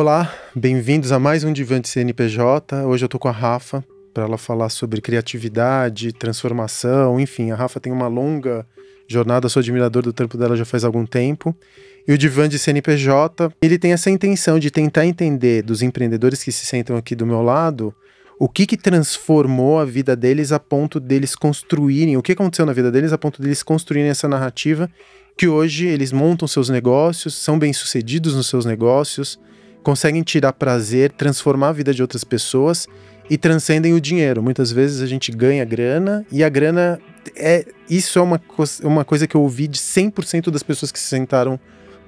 Olá, bem-vindos a mais um Divã de CNPJ. Hoje eu tô com a Rafa para ela falar sobre criatividade, transformação, enfim. A Rafa tem uma longa jornada, sou admirador do trampo dela já faz algum tempo. E o Divã de CNPJ, ele tem essa intenção de tentar entender dos empreendedores que se sentam aqui do meu lado o que transformou a vida deles a ponto deles construírem, o que aconteceu na vida deles a ponto deles construírem essa narrativa que hoje eles montam seus negócios, são bem-sucedidos nos seus negócios, conseguem tirar prazer, transformar a vida de outras pessoas e transcendem o dinheiro. Muitas vezes a gente ganha grana e a grana isso é uma coisa que eu ouvi de 100% das pessoas que se sentaram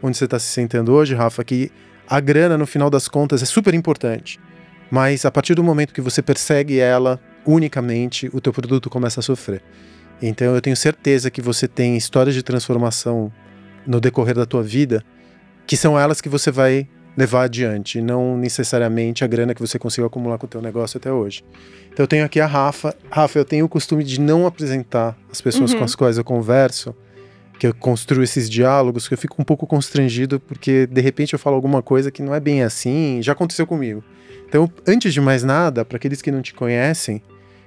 onde você está se sentando hoje, Rafa, que a grana, no final das contas, é super importante. Mas a partir do momento que você persegue ela unicamente, o teu produto começa a sofrer. Então eu tenho certeza que você tem histórias de transformação no decorrer da tua vida, que são elas que você vai levar adiante, não necessariamente a grana que você conseguiu acumular com o teu negócio até hoje. Então eu tenho aqui a Rafa. Rafa, eu tenho o costume de não apresentar as pessoas com as quais eu converso, que eu construo esses diálogos, que eu fico um pouco constrangido, porque de repente eu falo alguma coisa que não é bem assim, já aconteceu comigo. Então, antes de mais nada, para aqueles que não te conhecem,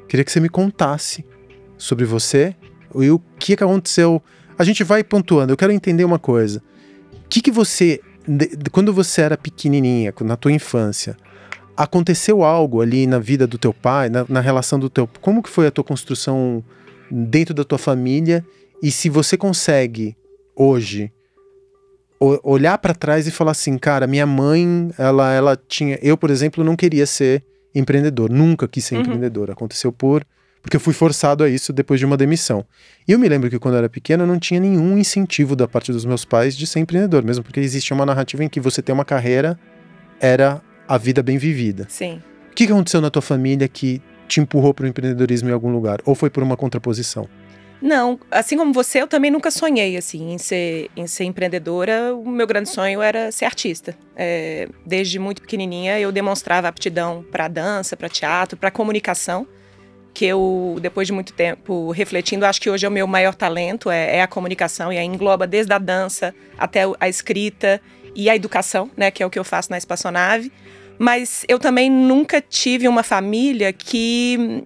queria que você me contasse sobre você e o que aconteceu. A gente vai pontuando, eu quero entender uma coisa. O que você, quando você era pequenininha, na tua infância, aconteceu algo ali na vida do teu pai, na relação do teu... Como que foi a tua construção dentro da tua família? E se você consegue, hoje, olhar para trás e falar assim, cara, minha mãe, ela tinha... Eu, por exemplo, não queria ser empreendedor, nunca quis ser empreendedor. Aconteceu porque eu fui forçado a isso depois de uma demissão. E eu me lembro que quando eu era pequeno, eu não tinha nenhum incentivo da parte dos meus pais de ser empreendedor, mesmo porque existia uma narrativa em que você ter uma carreira era a vida bem vivida. Sim. O que aconteceu na tua família que te empurrou para o empreendedorismo em algum lugar? Ou foi por uma contraposição? Não, assim como você, eu também nunca sonhei assim, em ser empreendedora. O meu grande sonho era ser artista. Desde muito pequenininha eu demonstrava aptidão para dança, para teatro, para comunicação, que eu, depois de muito tempo refletindo, acho que hoje é o meu maior talento, é a comunicação, e aí engloba desde a dança até a escrita e a educação, né, que é o que eu faço na Espaçonave. Mas eu também nunca tive uma família que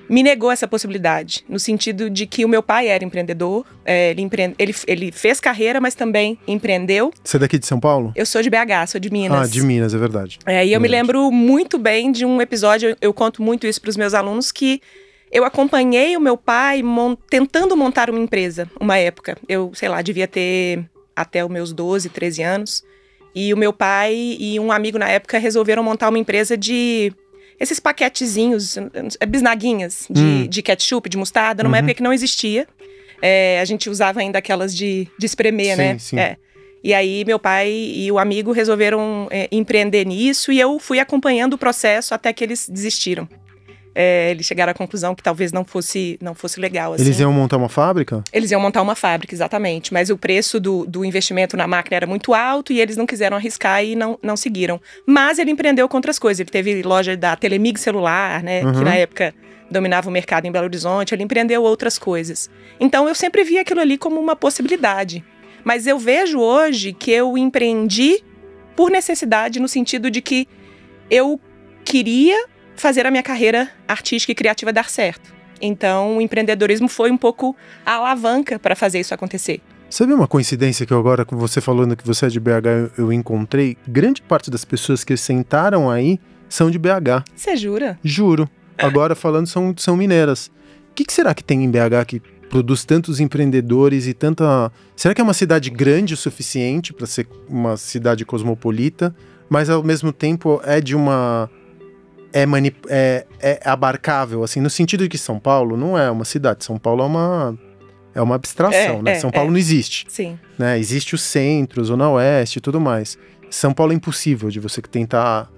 me negou essa possibilidade, no sentido de que o meu pai era empreendedor, ele fez carreira, mas também empreendeu. Você é daqui de São Paulo? Eu sou de BH, sou de Minas. Ah, de Minas, é verdade. E eu me lembro muito bem de um episódio, eu conto muito isso para os meus alunos, que eu acompanhei o meu pai tentando montar uma empresa, uma época. Eu, sei lá, devia ter até os meus 12, 13 anos, e o meu pai e um amigo na época resolveram montar uma empresa de... esses paquetezinhos, bisnaguinhas de ketchup, de mostarda, numa época que não existia. A gente usava ainda aquelas de espremer, né? Sim. E aí meu pai e o amigo resolveram empreender nisso, e eu fui acompanhando o processo até que eles desistiram. Eles chegaram à conclusão que talvez não fosse legal. Assim. Eles iam montar uma fábrica? Eles iam montar uma fábrica, exatamente. Mas o preço do investimento na máquina era muito alto e eles não quiseram arriscar e não seguiram. Mas ele empreendeu com outras coisas. Ele teve loja da Telemig Celular, né? Que na época dominava o mercado em Belo Horizonte. Ele empreendeu outras coisas. Então eu sempre vi aquilo ali como uma possibilidade. Mas eu vejo hoje que eu empreendi por necessidade, no sentido de que eu queria fazer a minha carreira artística e criativa dar certo. Então, o empreendedorismo foi um pouco a alavanca para fazer isso acontecer. Sabe uma coincidência que eu agora, com você falando que você é de BH, eu encontrei? Grande parte das pessoas que sentaram aí são de BH. Você jura? Juro. Agora falando, são mineiras. O que será que tem em BH que produz tantos empreendedores e tanta... Será que é uma cidade grande o suficiente para ser uma cidade cosmopolita, mas ao mesmo tempo é de uma... É abarcável, assim, no sentido de que São Paulo não é uma cidade. São Paulo é uma abstração, né? São Paulo não existe. Sim. Né? Existe o centro, Zona Oeste e tudo mais. São Paulo é impossível de você tentar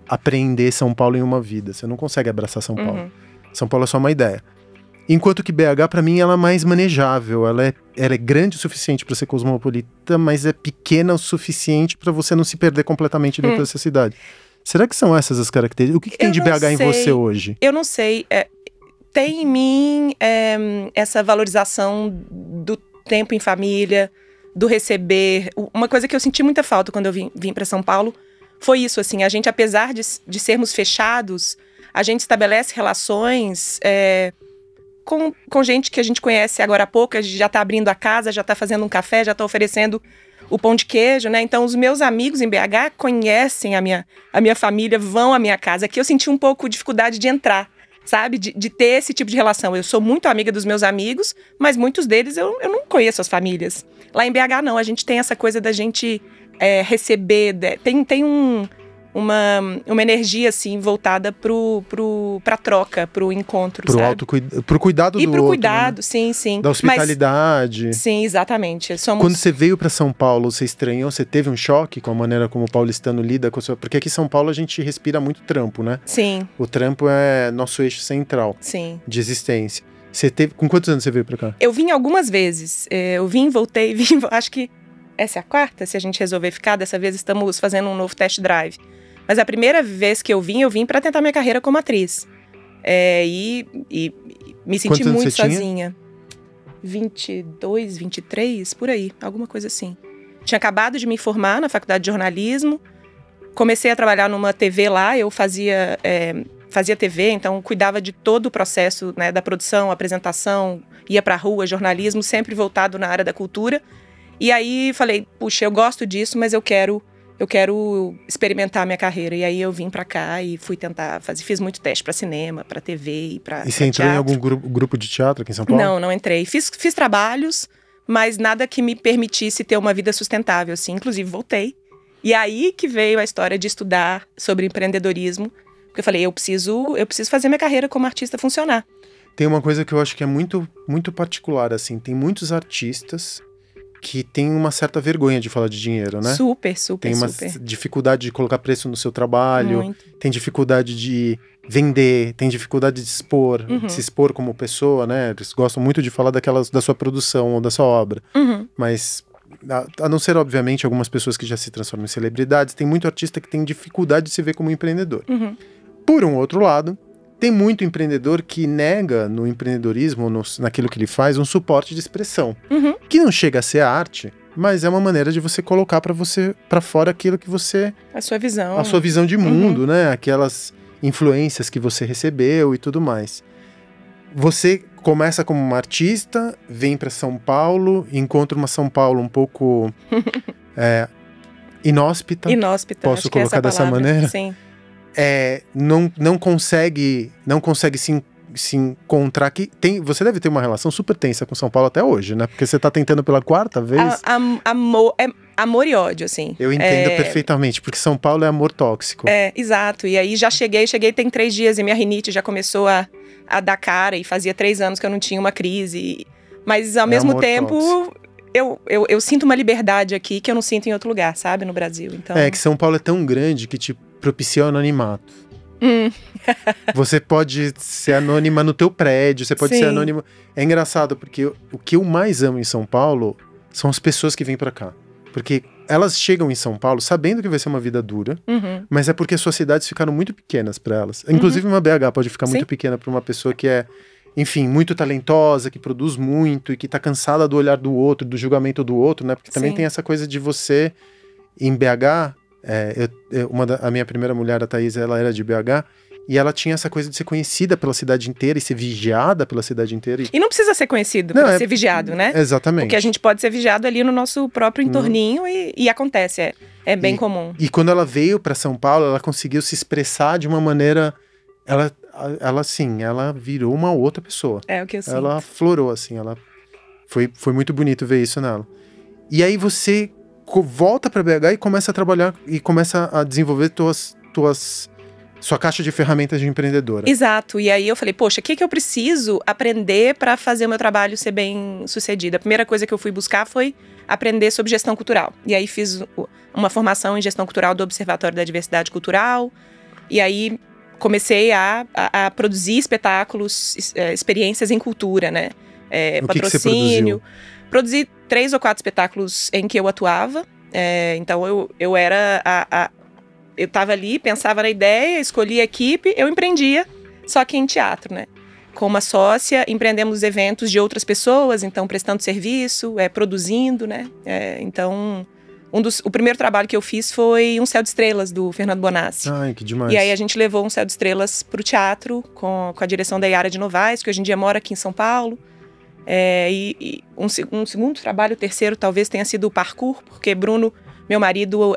apreender São Paulo em uma vida. Você não consegue abraçar São Paulo. São Paulo é só uma ideia. Enquanto que BH, pra mim, ela é mais manejável. Ela é grande o suficiente para ser cosmopolita, mas é pequena o suficiente para você não se perder completamente dentro dessa cidade. Será que são essas as características? O que tem de BH em você hoje? Eu não sei. Tem em mim essa valorização do tempo em família, do receber. Uma coisa que eu senti muita falta quando eu vim para São Paulo foi isso, assim, a gente, apesar de sermos fechados, a gente estabelece relações com gente que a gente conhece agora há pouco, a gente já está abrindo a casa, já está fazendo um café, já está oferecendo o pão de queijo, né? Então, os meus amigos em BH conhecem a minha família, vão à minha casa. Aqui eu senti um pouco de dificuldade de entrar, sabe? De ter esse tipo de relação. Eu sou muito amiga dos meus amigos, mas muitos deles eu não conheço as famílias. Lá em BH, não. A gente tem essa coisa da gente receber. Tem uma energia, assim, voltada pra troca, pro encontro, Pro cuidado do outro. E pro outro, cuidado, né? sim. Da hospitalidade. Sim, exatamente. Quando você veio para São Paulo, você estranhou? Você teve um choque com a maneira como o paulistano lida com a sua... Porque aqui em São Paulo a gente respira muito trampo, né? Sim. O trampo é nosso eixo central. Sim. De existência. Você teve... Com quantos anos você veio pra cá? Eu vim algumas vezes. Eu voltei. Acho que essa é a quarta, se a gente resolver ficar. Dessa vez estamos fazendo um novo test drive. Mas a primeira vez que eu vim para tentar minha carreira como atriz. E me senti muito sozinha. 22, 23, por aí, alguma coisa assim. Tinha acabado de me formar na faculdade de jornalismo. Comecei a trabalhar numa TV lá, eu fazia TV, então cuidava de todo o processo, né, da produção, apresentação, ia pra rua, jornalismo, sempre voltado na área da cultura. E aí falei, puxa, eu gosto disso, mas eu quero experimentar a minha carreira. E aí eu vim pra cá e fui tentar fiz muito teste pra cinema, pra TV e pra teatro. E você entrou em algum grupo de teatro aqui em São Paulo? Não entrei. Fiz trabalhos, mas nada que me permitisse ter uma vida sustentável, assim. Inclusive voltei. E aí que veio a história de estudar sobre empreendedorismo. Porque eu falei, eu preciso fazer minha carreira como artista funcionar. Tem uma coisa que eu acho que é muito, muito particular, assim. Tem muitos artistas que tem uma certa vergonha de falar de dinheiro, né? Super. Tem uma dificuldade de colocar preço no seu trabalho. Muito. Tem dificuldade de vender, tem dificuldade de se expor como pessoa, né? Eles gostam muito de falar da sua produção ou da sua obra. Mas, a não ser, obviamente, algumas pessoas que já se transformam em celebridades, tem muito artista que tem dificuldade de se ver como empreendedor. Por um outro lado, tem muito empreendedor que nega no empreendedorismo, naquilo que ele faz, um suporte de expressão. Que não chega a ser arte, mas é uma maneira de você colocar para fora aquilo que você... A sua visão. A sua visão de mundo, né? Aquelas influências que você recebeu e tudo mais. Você começa como uma artista, vem para São Paulo, encontra uma São Paulo um pouco inóspita. Posso colocar dessa maneira? Sim. Não consegue se encontrar aqui. Você deve ter uma relação super tensa com São Paulo até hoje, né? Porque você tá tentando pela quarta vez. Amor e ódio, assim. Eu entendo perfeitamente, porque São Paulo é amor tóxico. Exato. E aí cheguei tem 3 dias e minha rinite já começou a dar cara, e fazia 3 anos que eu não tinha uma crise. Mas ao mesmo tempo, eu sinto uma liberdade aqui que eu não sinto em outro lugar, sabe? No Brasil. Então... que São Paulo é tão grande que te propicia o anonimato. Você pode ser anônima no teu prédio, você pode ser anônima. É engraçado, porque o que eu mais amo em São Paulo são as pessoas que vêm pra cá. Porque elas chegam em São Paulo sabendo que vai ser uma vida dura, mas é porque as suas cidades ficaram muito pequenas pra elas. Inclusive uma BH pode ficar muito pequena pra uma pessoa que é, enfim, muito talentosa, que produz muito e que tá cansada do olhar do outro, do julgamento do outro, né? Porque também tem essa coisa de você, em BH... a minha primeira mulher, a Thaís, ela era de BH, e ela tinha essa coisa de ser conhecida pela cidade inteira e ser vigiada pela cidade inteira. E não precisa ser conhecido para ser vigiado, né? Exatamente. Porque a gente pode ser vigiado ali no nosso próprio entorninho e acontece, é bem comum. E quando ela veio para São Paulo, ela conseguiu se expressar de uma maneira... Ela virou uma outra pessoa. É o que eu sinto. Ela florou, assim, foi muito bonito ver isso nela. E aí você... volta para BH e começa a trabalhar e começa a desenvolver sua caixa de ferramentas de empreendedora. Exato. E aí eu falei, poxa, o que eu preciso aprender para fazer o meu trabalho ser bem sucedido? A primeira coisa que eu fui buscar foi aprender sobre gestão cultural. E aí fiz uma formação em gestão cultural do Observatório da Diversidade Cultural. E aí comecei a produzir espetáculos, experiências em cultura, né? Patrocínio. Produzi 3 ou 4 espetáculos em que eu atuava. Então eu era eu tava ali, pensava na ideia, escolhia a equipe, eu empreendia, só que em teatro, né? com uma sócia, empreendemos eventos de outras pessoas, então prestando serviço, produzindo, né? Então, o primeiro trabalho que eu fiz foi um Céu de Estrelas, do Fernando Bonassi. Ai, que demais. E aí a gente levou um Céu de Estrelas para o teatro, com a direção da Yara de Novaes, que hoje em dia mora aqui em São Paulo. E um segundo trabalho, o terceiro talvez tenha sido o parkour, porque Bruno, meu marido,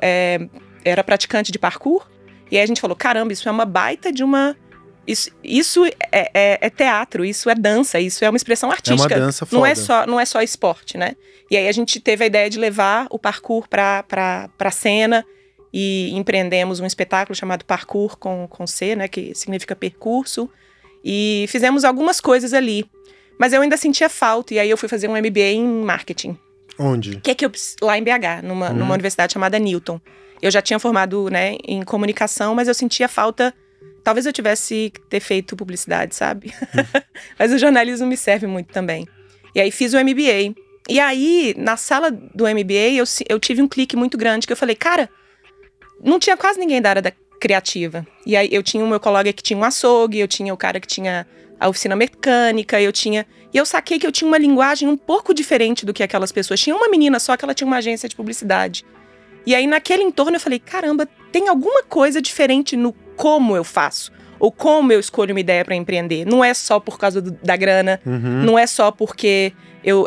era praticante de parkour. E aí a gente falou, caramba, isso é uma baita de uma... Isso é teatro, isso é dança, isso é uma expressão artística. É uma dança foda. Não é só esporte, né? E aí a gente teve a ideia de levar o parkour pra cena e empreendemos um espetáculo chamado Parkour com C, né? Que significa percurso. E fizemos algumas coisas ali. Mas eu ainda sentia falta, e aí eu fui fazer um MBA em marketing. Onde? Lá em BH, numa universidade chamada Newton. Eu já tinha formado, né, em comunicação, mas eu sentia falta. Talvez eu tivesse que ter feito publicidade, sabe? Mas o jornalismo me serve muito também. E aí fiz o MBA. E aí, na sala do MBA, eu tive um clique muito grande, que eu falei, cara, não tinha quase ninguém da área da criativa. E aí eu tinha o meu colega que tinha um açougue, eu tinha o cara que tinha a oficina mecânica, E eu saquei que eu tinha uma linguagem um pouco diferente do que aquelas pessoas. Tinha uma menina só que ela tinha uma agência de publicidade. E aí, naquele entorno, eu falei, caramba, tem alguma coisa diferente no como eu faço, ou como eu escolho uma ideia para empreender. Não é só por causa da grana, não é só porque eu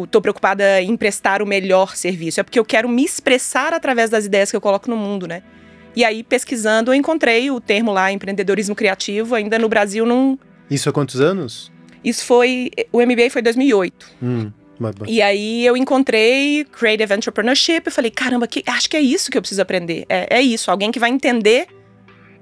tô preocupada em prestar o melhor serviço, é porque eu quero me expressar através das ideias que eu coloco no mundo, né? E aí, pesquisando, eu encontrei o termo lá, empreendedorismo criativo, ainda no Brasil não... Isso há quantos anos? O MBA foi em 2008. E aí eu encontrei Creative Entrepreneurship e falei, caramba, acho que é isso que eu preciso aprender. É isso, alguém que vai entender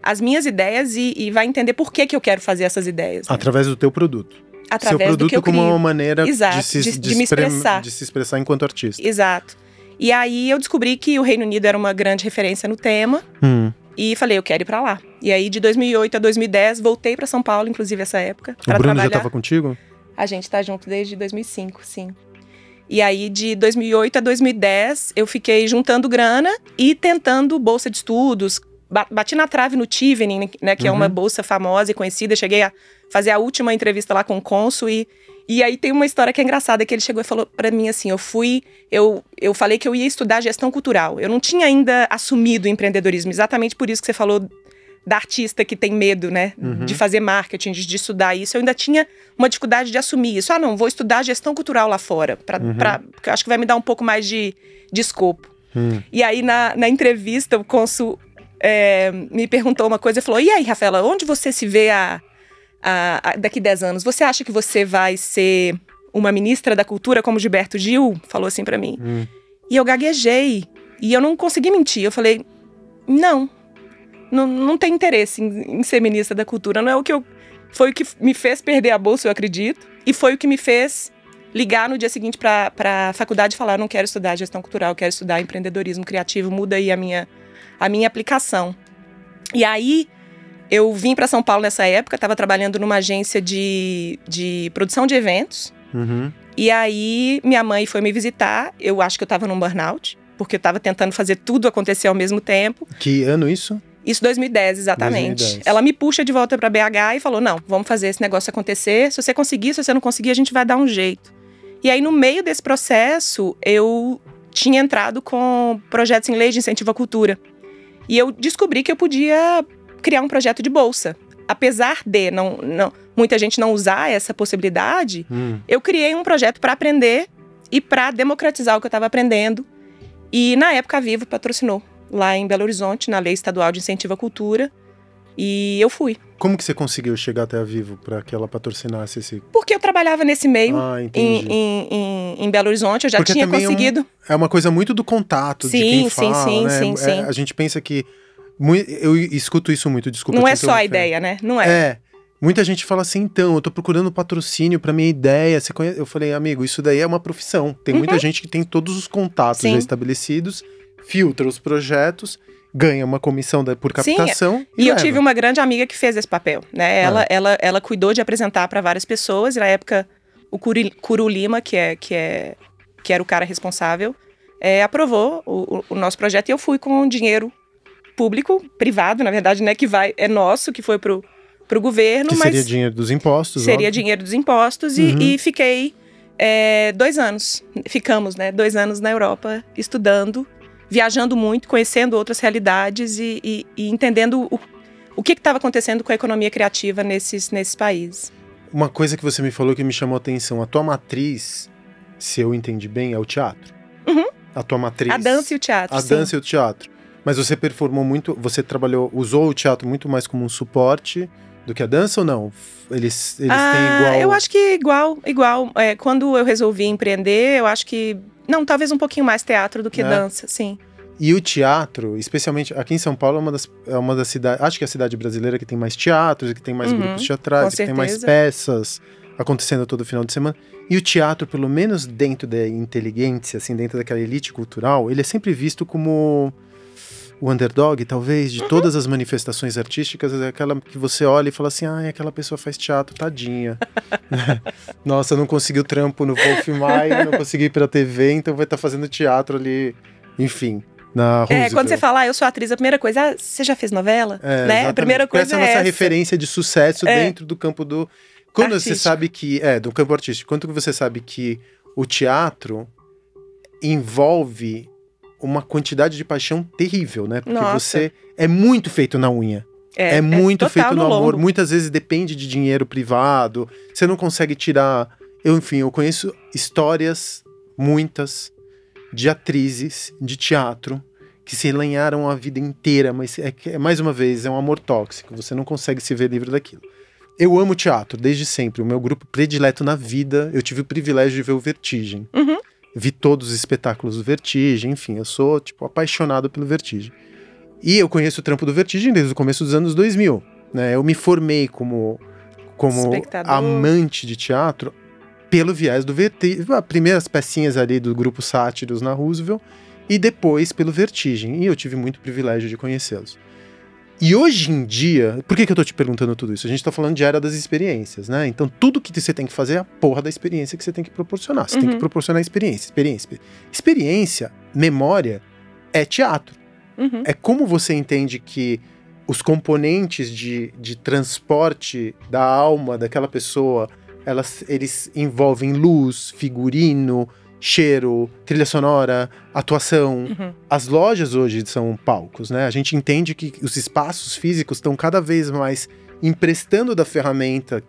as minhas ideias e vai entender por que eu quero fazer essas ideias. Né? Através do teu produto. Através Seu produto do que eu como crio. uma maneira Exato, de me expressar. De se expressar enquanto artista. Exato. E aí eu descobri que o Reino Unido era uma grande referência no tema. E falei, eu quero ir pra lá. E aí de 2008 a 2010 voltei pra São Paulo, inclusive essa época. O Bruno já estava contigo? A gente tá junto desde 2005, sim. E aí, de 2008 a 2010, eu fiquei juntando grana e tentando bolsa de estudos. Bati na trave no Chevening, né, que é uma bolsa famosa e conhecida. Cheguei a fazer a última entrevista lá com o cônsul. E aí tem uma história que é engraçada, que ele chegou e falou pra mim assim, eu falei que eu ia estudar gestão cultural. Eu não tinha ainda assumido o empreendedorismo, exatamente por isso que você falou da artista que tem medo, né, de fazer marketing, de estudar isso. Eu ainda tinha uma dificuldade de assumir isso. Não, vou estudar gestão cultural lá fora, porque eu acho que vai me dar um pouco mais de escopo. E aí, na entrevista, o cônsul me perguntou uma coisa e falou, e aí, Rafaela, onde você se vê daqui 10 anos? Você acha que você vai ser uma ministra da cultura como Gilberto Gil? Falou assim pra mim. E eu gaguejei, e eu não consegui mentir. Eu falei, não tem interesse em ser ministra da cultura. Não é foi o que me fez perder a bolsa, eu acredito. E foi o que me fez ligar no dia seguinte para a faculdade e falar, eu não quero estudar gestão cultural, eu quero estudar empreendedorismo criativo, muda aí a minha aplicação. E aí, eu vim para São Paulo nessa época, estava trabalhando numa agência de produção de eventos. E aí, minha mãe foi me visitar, eu acho que eu estava num burnout, porque eu estava tentando fazer tudo acontecer ao mesmo tempo. Que ano isso? Isso 2010, exatamente. 2010. Ela me puxa de volta para BH e falou, não, vamos fazer esse negócio acontecer. Se você conseguir, se você não conseguir, a gente vai dar um jeito. E aí, no meio desse processo, eu tinha entrado com projetos em lei de incentivo à cultura. E eu descobri que eu podia criar um projeto de bolsa. Apesar de muita gente não usar essa possibilidade, eu criei um projeto para aprender e para democratizar o que eu estava aprendendo. E, na época, a Vivo patrocinou. Lá em Belo Horizonte, na Lei Estadual de Incentivo à Cultura, e eu fui. Como que você conseguiu chegar até a Vivo para que ela patrocinasse esse... Porque eu trabalhava nesse meio em Belo Horizonte, eu já tinha conseguido... É uma coisa muito do contato, de quem fala, né? Sim. A gente pensa que... Eu escuto isso muito, desculpa. Não é só a ideia, né? Não é. Muita gente fala assim, então, eu tô procurando patrocínio pra minha ideia. Você conhece? Eu falei, amigo, isso daí é uma profissão. Tem muita gente que tem todos os contatos já estabelecidos, filtra os projetos, ganha uma comissão por captação e eu tive uma grande amiga que fez esse papel, né? Ela cuidou de apresentar para várias pessoas, e na época o Curu Lima, que era o cara responsável, aprovou o nosso projeto, e eu fui com dinheiro público, privado, na verdade, né? É nosso, que foi pro pro governo, que mas seria dinheiro dos impostos, seria óbvio. dinheiro dos impostos e fiquei 2 anos. Ficamos, né? 2 anos na Europa estudando, viajando muito, conhecendo outras realidades e entendendo o que estava acontecendo com a economia criativa nesses países. Uma coisa que você me falou que me chamou a atenção, a tua matriz, se eu entendi bem, é o teatro. Uhum. A tua matriz. A dança e o teatro, sim. Dança e o teatro. Mas você performou muito, você usou o teatro muito mais como um suporte do que a dança ou não? Eles têm igual... Eu acho que igual. Quando eu resolvi empreender, eu acho que... Não, talvez um pouquinho mais teatro do que dança, sim. E o teatro, especialmente aqui em São Paulo, é uma das cidades, acho que é a cidade brasileira que tem mais teatros, que tem mais grupos teatrais, que tem mais peças acontecendo todo final de semana. E o teatro, pelo menos dentro da inteligência, assim, dentro daquela elite cultural, ele é sempre visto como o underdog, talvez, de todas as manifestações artísticas, é aquela que você olha e fala assim, aquela pessoa faz teatro, tadinha. Nossa, não conseguiu trampo no Wolf Maia, não conseguiu ir pra TV, então vai estar fazendo teatro ali, enfim. Quando você fala, eu sou atriz, a primeira coisa, você já fez novela? Né? A primeira coisa essa é a nossa referência de sucesso dentro do campo do... Quando artístico. Você sabe que... do campo artístico. Quando você sabe que o teatro envolve uma quantidade de paixão terrível, né? Porque você é muito feito na unha. É muito feito no amor. Longo. Muitas vezes depende de dinheiro privado. Você não consegue tirar... eu conheço histórias, muitas, de atrizes de teatro que se lenharam a vida inteira, mas mais uma vez, é um amor tóxico, você não consegue se ver livre daquilo. Eu amo teatro, desde sempre, o meu grupo predileto na vida, eu tive o privilégio de ver o Vertigem. Vi todos os espetáculos do Vertigem, enfim, eu sou, apaixonado pelo Vertigem. E eu conheço o trampo do Vertigem desde o começo dos anos 2000, né? Eu me formei como amante de teatro pelo viés do Vertigem, as primeiras pecinhas ali do grupo Sátiros na Roosevelt, e depois pelo Vertigem, e eu tive muito privilégio de conhecê-los. E hoje em dia, por que eu tô te perguntando tudo isso? A gente tá falando de era das experiências, né? Então tudo que você tem que fazer é a porra da experiência que você tem que proporcionar. Você tem que proporcionar experiência, memória, é teatro. É como você entende que os componentes de transporte da alma daquela pessoa, eles envolvem luz, figurino, cheiro, trilha sonora, atuação. As lojas hoje são palcos, né? A gente entende que os espaços físicos estão cada vez mais emprestando da ferramenta,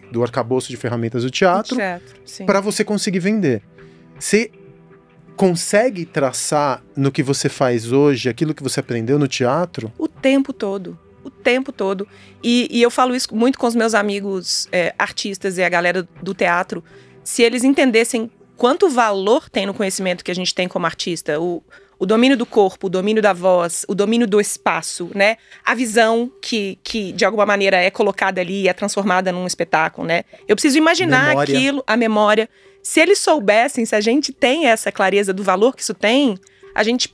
do arcabouço de ferramentas do teatro, para você conseguir vender. Você consegue traçar no que você faz hoje aquilo que você aprendeu no teatro? O tempo todo. E eu falo isso muito com os meus amigos artistas e a galera do teatro. Se eles entendessem quanto valor tem no conhecimento que a gente tem como artista, o domínio do corpo, o domínio da voz, o domínio do espaço, né? A visão que de alguma maneira é colocada ali e é transformada num espetáculo, né? Eu preciso imaginar aquilo, a memória. Se eles soubessem, se a gente tem essa clareza do valor que isso tem, a gente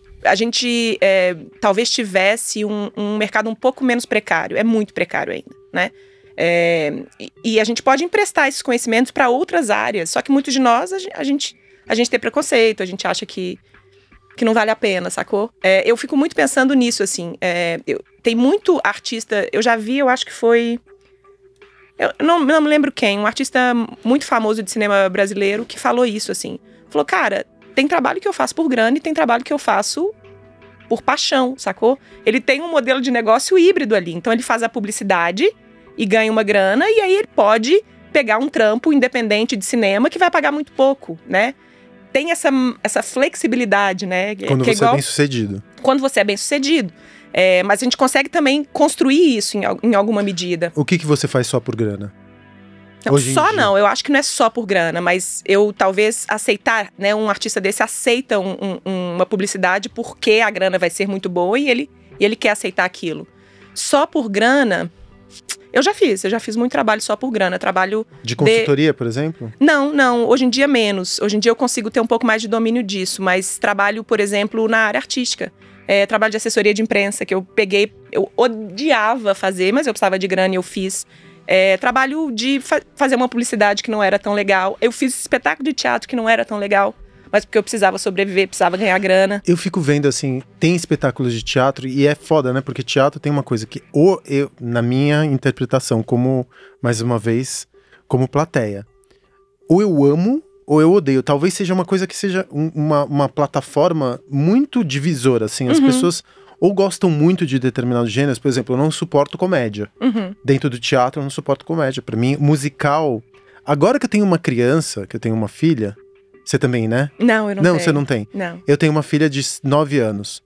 talvez tivesse um mercado um pouco menos precário. É muito precário ainda, né? E a gente pode emprestar esses conhecimentos para outras áreas, só que muitos de nós, a gente tem preconceito, a gente acha que não vale a pena, sacou? Eu fico muito pensando nisso, assim. Tem muito artista, eu já vi, eu acho que foi... Eu não me lembro quem, um artista muito famoso de cinema brasileiro que falou isso, assim. Falou, cara, tem trabalho que eu faço por grana e tem trabalho que eu faço por paixão, sacou? Ele tem um modelo de negócio híbrido ali, então ele faz a publicidade e ganha uma grana, e aí ele pode pegar um trampo independente de cinema que vai pagar muito pouco, né? Tem essa flexibilidade, né? Quando você é bem sucedido. Quando você é bem sucedido. Mas a gente consegue também construir isso em alguma medida. O que você faz só por grana? Não, só não, eu acho que não é só por grana, mas eu talvez aceitar, né? Um artista desse aceita uma publicidade porque a grana vai ser muito boa e ele quer aceitar aquilo. Só por grana... Eu já fiz muito trabalho só por grana, trabalho... De consultoria, por exemplo? Não, hoje em dia menos. Hoje em dia eu consigo ter um pouco mais de domínio disso, mas trabalho, por exemplo, na área artística. Trabalho de assessoria de imprensa, que eu odiava fazer, mas eu precisava de grana e eu fiz. Trabalho de fazer uma publicidade que não era tão legal. Eu fiz espetáculo de teatro que não era tão legal, mas porque eu precisava sobreviver, precisava ganhar grana. Eu fico vendo, assim, tem espetáculos de teatro e é foda, né? Porque teatro tem uma coisa que, ou eu, na minha interpretação, como, mais uma vez, como plateia, ou eu amo ou eu odeio. Talvez seja uma coisa que seja uma plataforma muito divisora, assim. As pessoas ou gostam muito de determinados gêneros. Por exemplo, eu não suporto comédia. Dentro do teatro, eu não suporto comédia. Pra mim, musical... Agora que eu tenho uma criança, que eu tenho uma filha... Você também, né? Não, eu não tenho. Não, você não tem? Não. Eu tenho uma filha de 9 anos.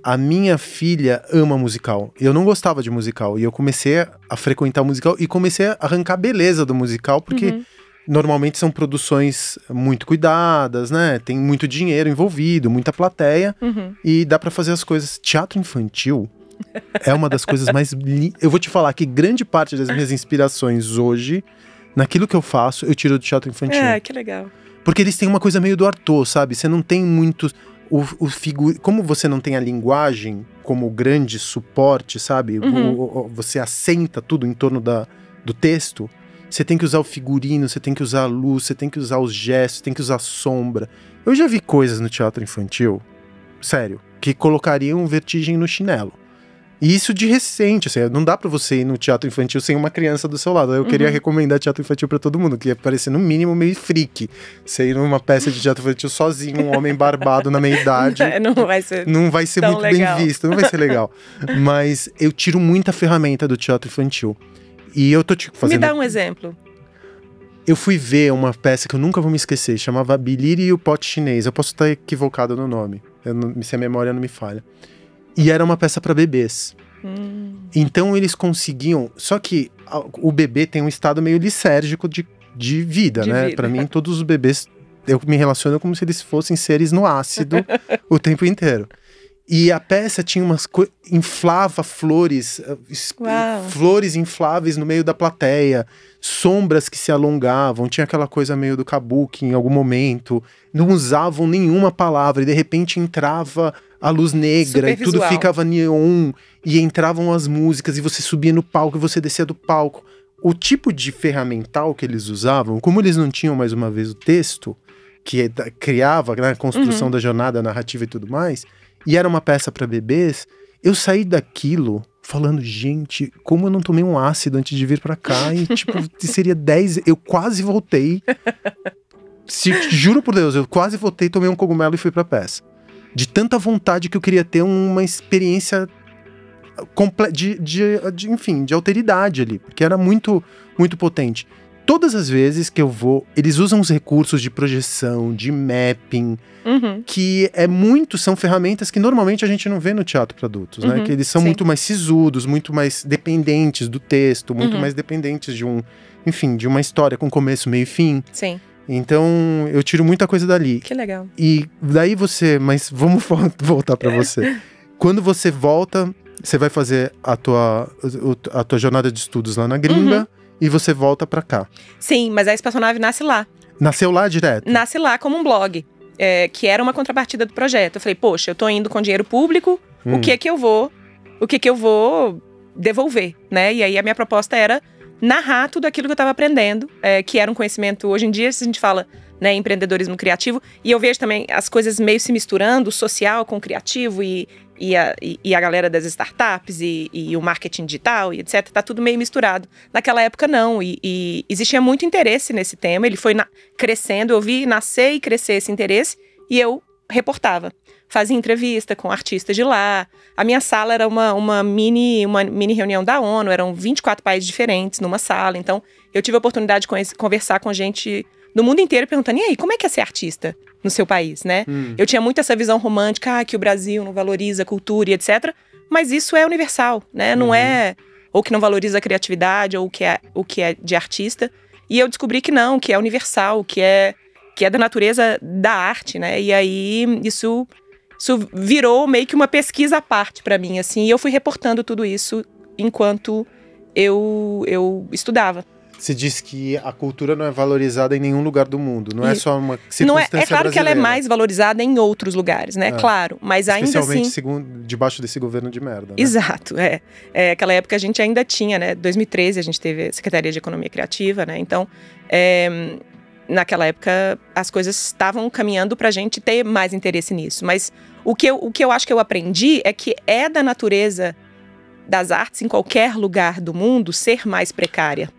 A minha filha ama musical. Eu não gostava de musical. E eu comecei a frequentar o musical e comecei a arrancar beleza do musical, porque normalmente são produções muito cuidadas, né? Tem muito dinheiro envolvido, muita plateia. E dá pra fazer as coisas. Teatro infantil é uma das coisas mais... Eu vou te falar que grande parte das minhas inspirações hoje, naquilo que eu faço, eu tiro do teatro infantil. Ah, que legal. Porque eles têm uma coisa meio do Arthur, sabe? Você não tem muito... Como você não tem a linguagem como grande suporte, sabe? Você assenta tudo em torno do texto. Você tem que usar o figurino, você tem que usar a luz, você tem que usar os gestos, você tem que usar a sombra. Eu já vi coisas no teatro infantil, sério, que colocariam vertigem no chinelo. E isso de recente, assim, não dá pra você ir no teatro infantil sem uma criança do seu lado. Eu queria recomendar teatro infantil pra todo mundo, que ia parecer no mínimo meio freak. Você ir numa peça de teatro infantil sozinho, um homem barbado na meia-idade. Não vai ser muito legal. Bem visto, não vai ser legal. Mas eu tiro muita ferramenta do teatro infantil. E eu tô te fazendo... Me dá um exemplo. Eu fui ver uma peça que eu nunca vou me esquecer, chamava Biliri e o Pote Chinês. Eu posso estar equivocado no nome, se a memória não me falha. E era uma peça para bebês. Então eles conseguiam... Só que o bebê tem um estado meio lisérgico de vida, né? Para mim, todos os bebês... Eu me relaciono como se eles fossem seres no ácido o tempo inteiro. E a peça tinha umas coisas... Inflava flores. Flores infláveis no meio da plateia. Sombras que se alongavam. Tinha aquela coisa meio do kabuki em algum momento. Não usavam nenhuma palavra. E de repente entrava... a luz negra, e tudo ficava neon, e entravam as músicas, e você subia no palco, e você descia do palco. O tipo de ferramental que eles usavam, como eles não tinham, mais uma vez, o texto, que criava, né, a construção da jornada, a narrativa e tudo mais, e era uma peça para bebês, eu saí daquilo falando, gente, como eu não tomei um ácido antes de vir pra cá, e tipo, seria 10... Eu quase voltei, juro por Deus, eu quase voltei, tomei um cogumelo e fui pra peça. De tanta vontade que eu queria ter uma experiência enfim, de alteridade ali. Porque era muito, muito potente. Todas as vezes que eu vou, eles usam os recursos de projeção, de mapping, que são ferramentas que normalmente a gente não vê no teatro para adultos, né? Que eles são muito mais sisudos, muito mais dependentes do texto, muito mais dependentes de de uma história com começo, meio e fim. Sim. Então, eu tiro muita coisa dali. Que legal. E daí mas vamos voltar pra você. Quando você volta, você vai fazer a tua jornada de estudos lá na gringa e você volta pra cá. Sim, mas a espaçonave nasce lá. Nasceu lá direto? Nasce lá como um blog, que era uma contrapartida do projeto. Eu falei, poxa, eu tô indo com dinheiro público, o que que eu vou devolver, né? E aí a minha proposta era narrar tudo aquilo que eu estava aprendendo, que era um conhecimento, hoje em dia, se a gente fala, né, empreendedorismo criativo, e eu vejo também as coisas meio se misturando, o social com o criativo e a galera das startups e o marketing digital e etc, tá tudo meio misturado. Naquela época não, e existia muito interesse nesse tema, ele foi crescendo, eu vi nascer e crescer esse interesse, e eu reportava. Fazia entrevista com artistas de lá. A minha sala era uma mini reunião da ONU, eram 24 países diferentes numa sala. Então, eu tive a oportunidade de conversar com gente do mundo inteiro, perguntando, e aí, como é que é ser artista no seu país, né? Eu tinha muito essa visão romântica, que o Brasil não valoriza a cultura e etc. Mas isso é universal, né? Não é ou que não valoriza a criatividade, ou o que é de artista. E eu descobri que não, que é universal, que é da natureza da arte, né? E aí, isso virou meio que uma pesquisa à parte para mim, assim, e eu fui reportando tudo isso enquanto eu estudava. Você disse que a cultura não é valorizada em nenhum lugar do mundo, não é só uma circunstância é claro brasileira. Que ela é mais valorizada em outros lugares, né? Claro, mas ainda assim... Especialmente debaixo desse governo de merda, né? Exato, aquela época a gente ainda tinha, né? 2013 a gente teve a Secretaria de Economia Criativa, né? Então, naquela época as coisas estavam caminhando pra gente ter mais interesse nisso. Mas o que eu acho que eu aprendi é que é da natureza das artes em qualquer lugar do mundo ser mais precária.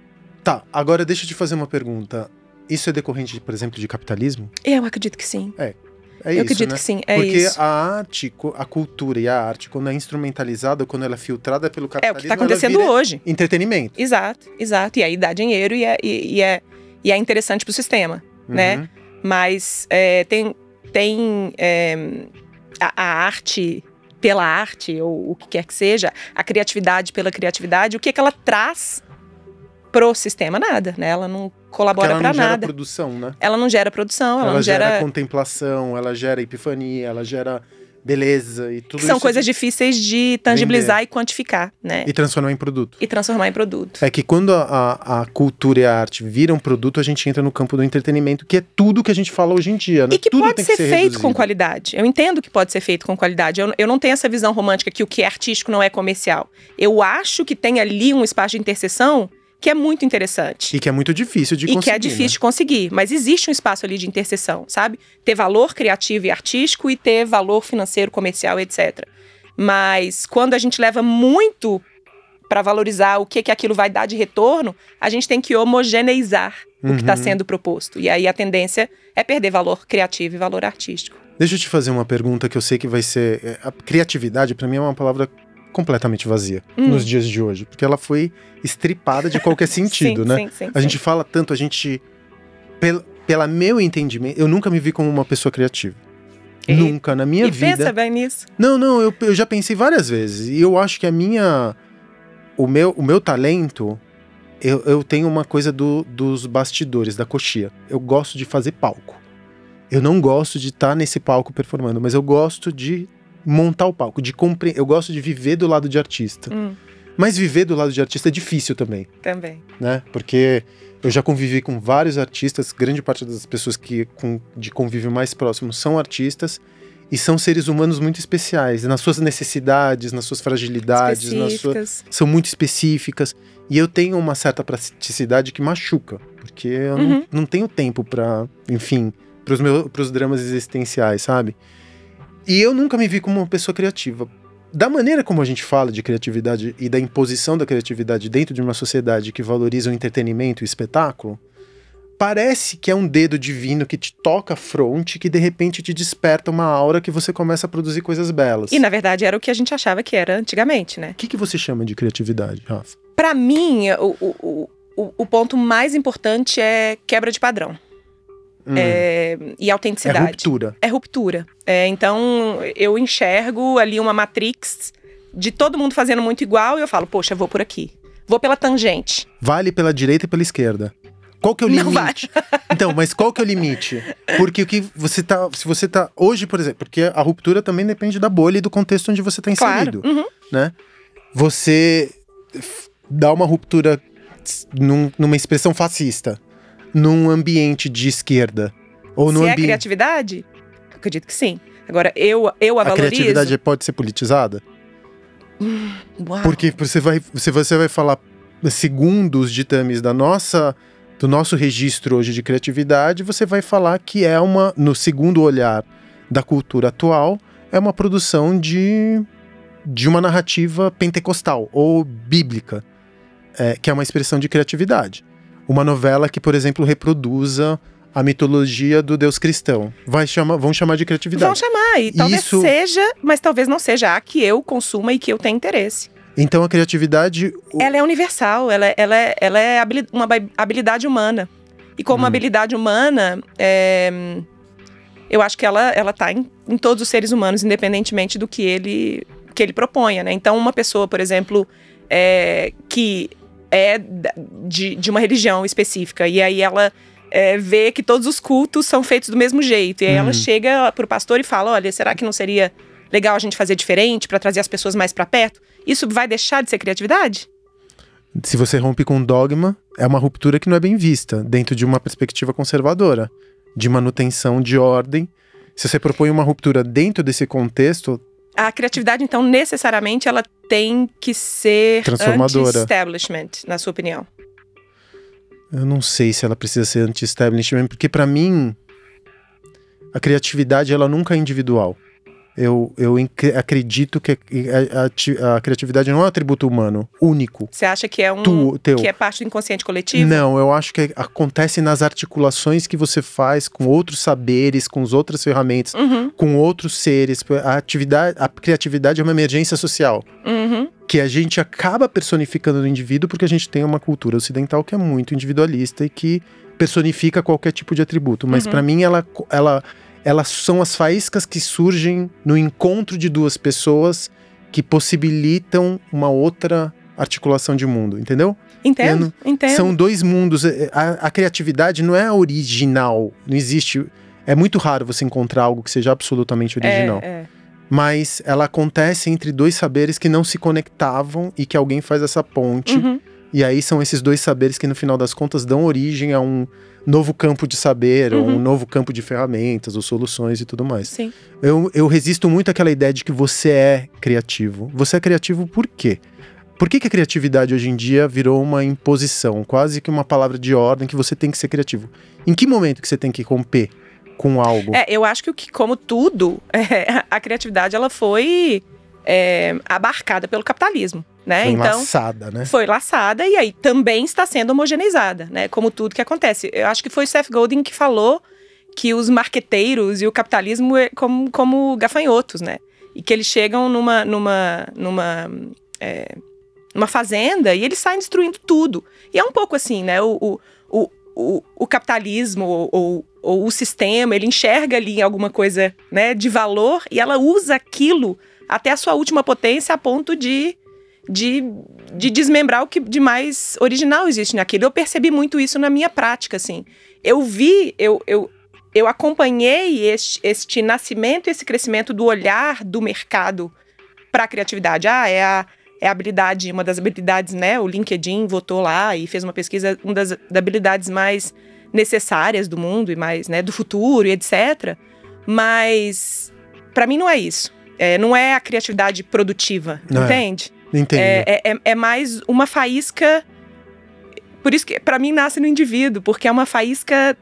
Tá, agora deixa eu te fazer uma pergunta. Isso é decorrente, por exemplo, de capitalismo? Eu acredito que sim. É Eu isso, acredito né? que sim, é Porque isso. a arte, a cultura e a arte, quando é instrumentalizada, quando ela é filtrada pelo É o capitalismo, que está acontecendo ela vira hoje. entretenimento. Exato. E aí dá dinheiro e é interessante pro sistema, né? Mas tem a arte pela arte, ou o que quer que seja, a criatividade pela criatividade, o que ela traz pro sistema? Nada, né? Ela não colabora para nada. Ela não gera nada. produção, né? Ela não gera produção, ela não gera contemplação, ela gera epifania, ela gera beleza e tudo que são isso coisas difíceis de tangibilizar e quantificar, né? e transformar em produto. E transformar em produto. É que quando a cultura e a arte viram produto, a gente entra no campo do entretenimento, que é tudo que a gente fala hoje em dia, né? E que tudo pode tem ser que ser feito reduzido. com qualidade. Eu entendo que pode ser feito com qualidade. Eu não tenho essa visão romântica que o que é artístico não é comercial. Eu acho que tem ali um espaço de interseção que é muito interessante. E que é muito difícil de conseguir. E que é difícil de conseguir. Mas existe um espaço ali de interseção, sabe? Ter valor criativo e artístico e ter valor financeiro, comercial, etc. Mas quando a gente leva muito para valorizar o que aquilo vai dar de retorno, a gente tem que homogeneizar o que está sendo proposto. E aí a tendência é perder valor criativo e valor artístico. Deixa eu te fazer uma pergunta que eu sei que vai ser... A criatividade, para mim, é uma palavra completamente vazia nos dias de hoje. Porque ela foi estripada de qualquer sentido, sim, né? Sim, a gente fala tanto, pela meu entendimento, eu nunca me vi como uma pessoa criativa. Nunca, na minha vida. E pensa bem nisso. Não, eu já pensei várias vezes. E eu acho que o meu talento, eu tenho uma coisa dos bastidores, da coxia. Eu gosto de fazer palco. Eu não gosto de estar nesse palco performando, mas eu gosto de montar o palco, eu gosto de viver do lado de artista. Mas viver do lado de artista é difícil também. Também. Né? Porque eu já convivi com vários artistas, grande parte das pessoas de convívio mais próximo são artistas, e são seres humanos muito especiais, nas suas necessidades, nas suas fragilidades, são muito específicas. E eu tenho uma certa praticidade que machuca, porque eu não tenho tempo para, enfim, pros dramas existenciais, sabe? E eu nunca me vi como uma pessoa criativa. Da maneira como a gente fala de criatividade e da imposição da criatividade dentro de uma sociedade que valoriza o entretenimento e o espetáculo, parece que é um dedo divino que te toca a fronte, que de repente te desperta uma aura que você começa a produzir coisas belas. E na verdade era o que a gente achava que era antigamente, né? O que você chama de criatividade, Rafa? Pra mim, o ponto mais importante é quebra de padrão. E autenticidade. É ruptura. É ruptura. Então, eu enxergo ali uma matrix de todo mundo fazendo muito igual e eu falo, poxa, vou por aqui. Vou pela tangente. Vale pela direita e pela esquerda. Qual que é o limite? Não vale. Então, mas qual que é o limite? Porque se você tá hoje, por exemplo, porque a ruptura também depende da bolha e do contexto onde você tá inserido. Claro. Né? Você dá uma ruptura numa expressão fascista, num ambiente de esquerda. Ou no Se é criatividade? Acredito que sim. Agora, eu a valorizo. A criatividade pode ser politizada? Uau. Porque você vai falar segundo os ditames do nosso registro hoje de criatividade, você vai falar que no segundo olhar da cultura atual, é uma produção de uma narrativa pentecostal ou bíblica, que é uma expressão de criatividade. Uma novela que, por exemplo, reproduza a mitologia do Deus cristão. Vão chamar de criatividade. Vão chamar, e talvez seja, mas talvez não seja a que eu consuma e que eu tenha interesse. Então a criatividade... Ela é universal, ela é uma habilidade humana. E como uma habilidade humana, eu acho que ela tá em todos os seres humanos, independentemente do que ele proponha, né? Então uma pessoa, por exemplo, que é de uma religião específica, e aí ela vê que todos os cultos são feitos do mesmo jeito, e aí ela chega pro pastor e fala, olha, será que não seria legal a gente fazer diferente para trazer as pessoas mais para perto? Isso vai deixar de ser criatividade? Se você rompe com um dogma, é uma ruptura que não é bem vista, dentro de uma perspectiva conservadora, de manutenção de ordem. Se você propõe uma ruptura dentro desse contexto... A criatividade, então, necessariamente, ela tem que ser transformadora. anti-establishment, na sua opinião? Eu não sei se ela precisa ser anti-establishment, porque para mim a criatividade ela nunca é individual. Eu acredito que a criatividade não é um atributo humano, único. Você acha que é que é parte do inconsciente coletivo? Não, eu acho que acontece nas articulações que você faz com outros saberes, com as outras ferramentas, com outros seres. A criatividade é uma emergência social. Que a gente acaba personificando no indivíduo porque a gente tem uma cultura ocidental que é muito individualista e que personifica qualquer tipo de atributo. Mas para mim elas são as faíscas que surgem no encontro de duas pessoas que possibilitam uma outra articulação de mundo, entendeu? Entendo. São dois mundos. A criatividade não é original, não existe. É muito raro você encontrar algo que seja absolutamente original. Mas ela acontece entre dois saberes que não se conectavam e que alguém faz essa ponte. E aí são esses dois saberes que no final das contas dão origem a um novo campo de saber, ou um novo campo de ferramentas, ou soluções e tudo mais. Sim. Eu resisto muito àquela ideia de que você é criativo. Você é criativo por quê? Por que a criatividade hoje em dia virou uma imposição, quase que uma palavra de ordem que você tem que ser criativo? Em que momento que você tem que romper com algo? Eu acho que como tudo, a criatividade ela foi abarcada pelo capitalismo. Né? Foi então, laçada, né? Foi laçada e aí também está sendo homogeneizada, né? Como tudo que acontece. Eu acho que foi Seth Godin que falou que os marqueteiros e o capitalismo é como gafanhotos, né? E que eles chegam numa fazenda e eles saem destruindo tudo. E é um pouco assim, né? O capitalismo ou o sistema, ele enxerga ali alguma coisa, né, de valor e ela usa aquilo até a sua última potência a ponto de desmembrar o que de mais original existe naquilo. Eu percebi muito isso na minha prática, assim. Eu acompanhei este nascimento e esse crescimento do olhar do mercado para a criatividade. É a habilidade, uma das habilidades, né? O LinkedIn votou lá e fez uma pesquisa, uma das habilidades mais necessárias do mundo e mais, né, do futuro e etc. Mas, para mim, não é isso. Não é a criatividade produtiva, entende? Entendo. É mais uma faísca. Por isso que para mim nasce no indivíduo, porque é uma faísca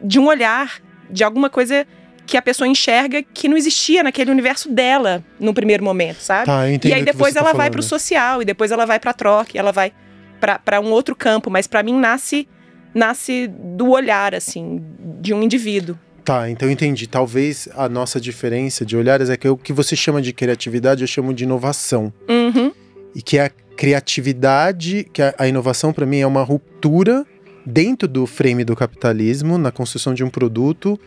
de um olhar, de alguma coisa que a pessoa enxerga que não existia naquele universo dela no primeiro momento, sabe? Tá, entendo. E aí depois ela vai pro social, e depois ela vai pra troca, e ela vai pra um outro campo, mas para mim nasce do olhar, assim, de um indivíduo. Tá, então eu entendi. Talvez a nossa diferença de olhares é que o que você chama de criatividade eu chamo de inovação. E que a criatividade, que a inovação para mim é uma ruptura dentro do frame do capitalismo, na construção de um produto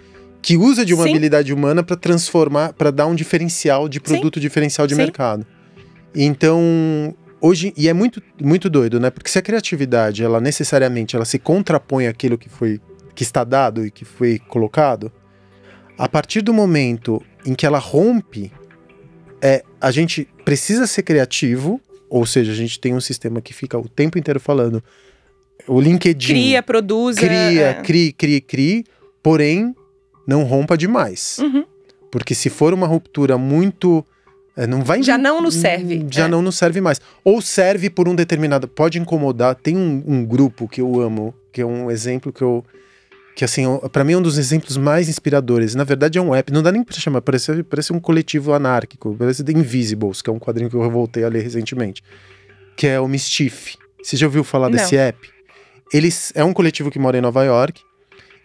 que usa de uma habilidade humana para transformar, para dar um diferencial de produto, diferencial de mercado. Então, hoje, e é muito, muito doido, né? Porque se a criatividade, ela necessariamente ela se contrapõe àquilo que está dado e que foi colocado, a partir do momento em que ela rompe, a gente precisa ser criativo. Ou seja, a gente tem um sistema que fica o tempo inteiro falando. O LinkedIn... Cria, produz... Crie, porém, não rompa demais. Porque se for uma ruptura muito... não vai... Já não nos serve. Já não nos serve mais. Ou serve por um determinado... Pode incomodar. Tem um grupo que eu amo, que é um exemplo que assim, pra mim é um dos exemplos mais inspiradores. Na verdade é um app, não dá nem pra chamar, parece um coletivo anárquico, parece The Invisibles, que é um quadrinho que eu voltei a ler recentemente, que é o Mischief. Você já ouviu falar desse app? É um coletivo que mora em Nova York,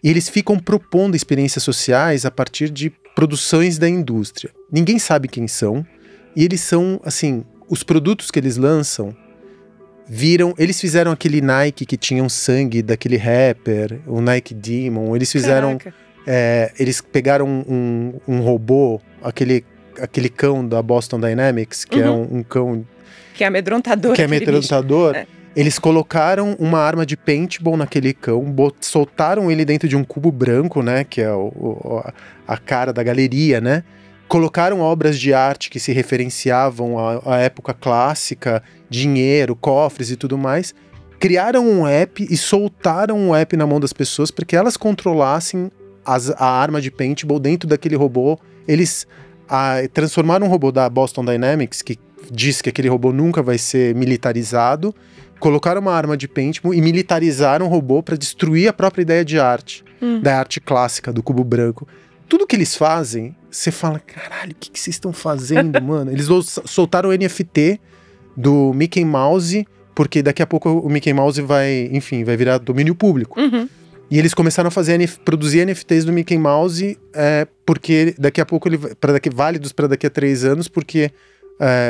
e eles ficam propondo experiências sociais a partir de produções da indústria. Ninguém sabe quem são, e eles são, assim, os produtos que eles lançam eles fizeram aquele Nike que tinha um sangue daquele rapper, o Nike Demon. Eles fizeram... eles pegaram um robô, aquele cão da Boston Dynamics, que é um cão... Que é amedrontador. Eles colocaram uma arma de paintball naquele cão, soltaram ele dentro de um cubo branco, né? Que é a cara da galeria, né? Colocaram obras de arte que se referenciavam à época clássica, dinheiro, cofres e tudo mais. Criaram um app e soltaram um app na mão das pessoas para que elas controlassem a arma de paintball dentro daquele robô. Eles transformaram um robô da Boston Dynamics, que disse que aquele robô nunca vai ser militarizado, colocaram uma arma de paintball e militarizaram o robô para destruir a própria ideia de arte, da arte clássica, do cubo branco. Tudo que eles fazem, você fala, caralho, o que vocês estão fazendo, mano? Eles soltaram o NFT do Mickey Mouse, porque daqui a pouco o Mickey Mouse vai virar domínio público. E eles começaram a produzir NFTs do Mickey Mouse, porque daqui a pouco válidos para daqui a 3 anos, porque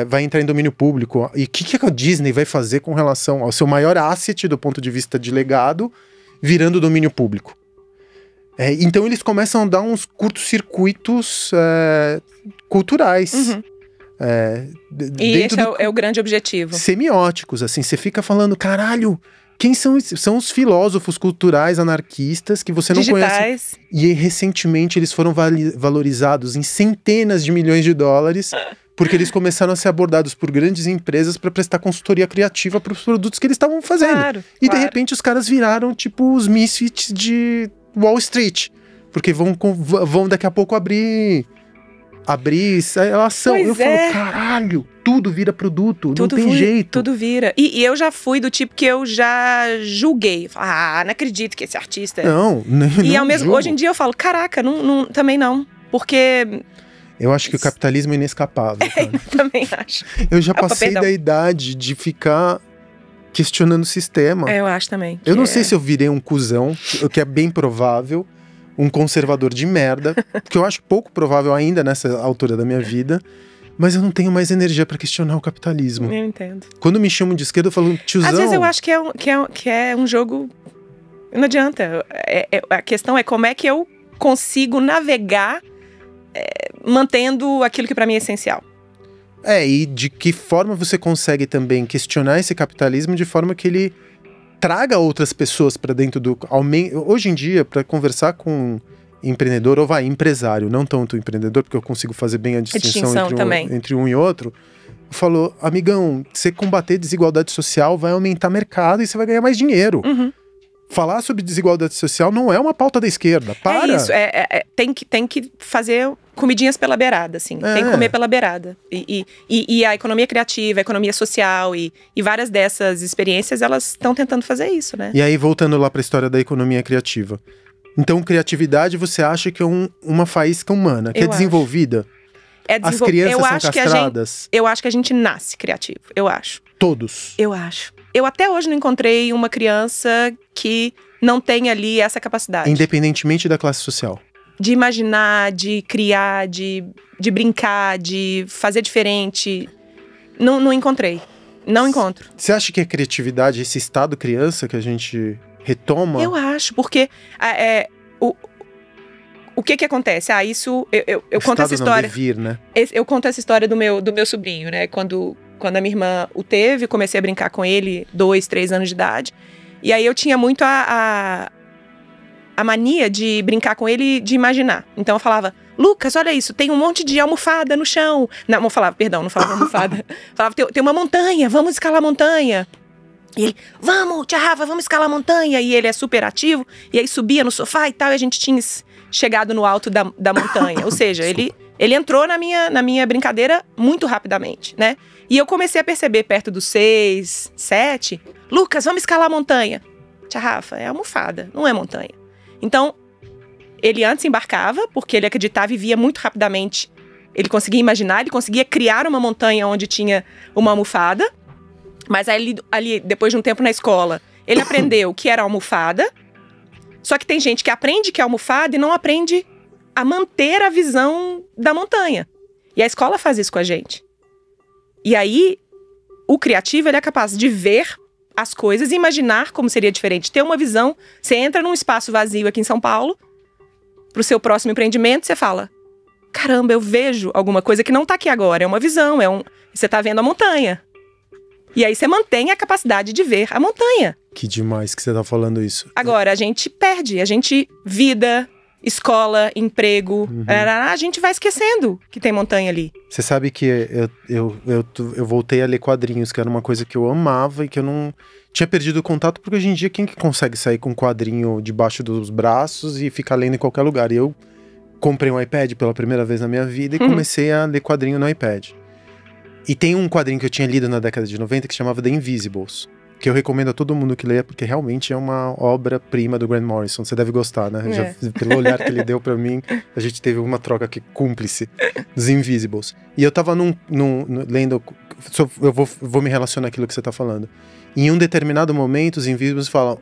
vai entrar em domínio público. E o que a Disney vai fazer com relação ao seu maior asset do ponto de vista de legado, virando domínio público? Então eles começam a dar uns curtos-circuitos culturais. E esse é o grande objetivo. Semióticos, assim, você fica falando, caralho, quem são os filósofos culturais anarquistas que você não conhece? E recentemente eles foram valorizados em centenas de milhões de dólares, porque eles começaram a ser abordados por grandes empresas para prestar consultoria criativa para os produtos que eles estavam fazendo. De repente os caras viraram tipo os misfits de Wall Street, porque vão daqui a pouco abrir a ação. Eu falo, caralho, tudo vira produto, não tem jeito. Tudo vira. E eu já fui do tipo que eu já julguei. Não acredito que esse artista... Não, hoje em dia eu falo, caraca, também não. Porque... Eu acho que o capitalismo é inescapável, cara. Eu também acho. Eu já passei da idade de ficar questionando o sistema. Eu acho também. Eu não sei se eu virei um cuzão, o que é bem provável, um conservador de merda, que eu acho pouco provável ainda nessa altura da minha vida, mas eu não tenho mais energia pra questionar o capitalismo. Eu entendo. Quando me chamam de esquerda, eu falo, tiozão... Às vezes eu acho que é um jogo... Não adianta. A questão é como é que eu consigo navegar mantendo aquilo que pra mim é essencial. E de que forma você consegue também questionar esse capitalismo de forma que ele traga outras pessoas para dentro do... Hoje em dia, para conversar com empreendedor, ou empresário, não tanto empreendedor, porque eu consigo fazer bem a distinção entre um e outro, eu falo, amigão, você combater desigualdade social vai aumentar mercado e você vai ganhar mais dinheiro. Falar sobre desigualdade social não é uma pauta da esquerda. Para! É isso, tem que fazer comidinhas pela beirada, assim. Tem que comer pela beirada. E a economia criativa, a economia social e várias dessas experiências, elas estão tentando fazer isso, né? E aí, voltando lá para a história da economia criativa. Então, criatividade você acha que é uma faísca humana, que é desenvolvida? As crianças são castradas? Eu acho que a gente nasce criativo, eu acho. Todos? Eu acho. Eu até hoje não encontrei uma criança que não tenha ali essa capacidade. Independentemente da classe social. De imaginar, de criar, de brincar, de fazer diferente. Não encontrei. Não encontro. Você acha que a criatividade, esse estado criança que a gente retoma? Eu acho, porque o que acontece? Isso, eu conto essa história. Devir, né? Eu conto essa história do meu sobrinho, né? Quando a minha irmã o teve, comecei a brincar com ele, 2, 3 anos de idade. E aí eu tinha muito a mania de brincar com ele, de imaginar. Então eu falava, Lucas, olha isso, tem um monte de almofada no chão. Não falava almofada. Falava, tem uma montanha, vamos escalar a montanha. E ele, vamos, tia Rafa, vamos escalar a montanha. E ele é super ativo, e aí subia no sofá e tal, e a gente tinha chegado no alto da montanha. Ou seja, ele entrou na minha brincadeira muito rapidamente, né? E eu comecei a perceber perto dos 6, 7, Lucas, vamos escalar a montanha. Tia Rafa, é almofada, não é montanha. Então, ele antes embarcava, porque ele acreditava e via muito rapidamente. Ele conseguia imaginar, ele conseguia criar uma montanha onde tinha uma almofada. Mas aí, ali, depois de um tempo na escola, ele aprendeu que era almofada. Só que tem gente que aprende que é almofada e não aprende a manter a visão da montanha. E a escola faz isso com a gente. E aí, o criativo, ele é capaz de ver as coisas e imaginar como seria diferente. Ter uma visão. Você entra num espaço vazio aqui em São Paulo, pro seu próximo empreendimento, você fala, caramba, eu vejo alguma coisa que não tá aqui agora. É uma visão, você tá vendo a montanha. E aí você mantém a capacidade de ver a montanha. Que demais que você tá falando isso. Agora, a gente perde. Vida, escola, emprego, a gente vai esquecendo que tem montanha ali. Você sabe que eu voltei a ler quadrinhos, que era uma coisa que eu amava e que eu não tinha perdido o contato, porque hoje em dia quem que consegue sair com um quadrinho debaixo dos braços e ficar lendo em qualquer lugar? E eu comprei um iPad pela primeira vez na minha vida e comecei a ler quadrinho no iPad. E tem um quadrinho que eu tinha lido na década de 90 que chamava The Invisibles, que eu recomendo a todo mundo que leia, porque realmente é uma obra-prima do Grant Morrison. Você deve gostar, né? Já, pelo olhar que ele deu pra mim, a gente teve uma troca aqui cúmplice dos Invisibles. E eu tava lendo, eu vou me relacionar àquilo que você tá falando. Em um determinado momento, os Invisibles falam,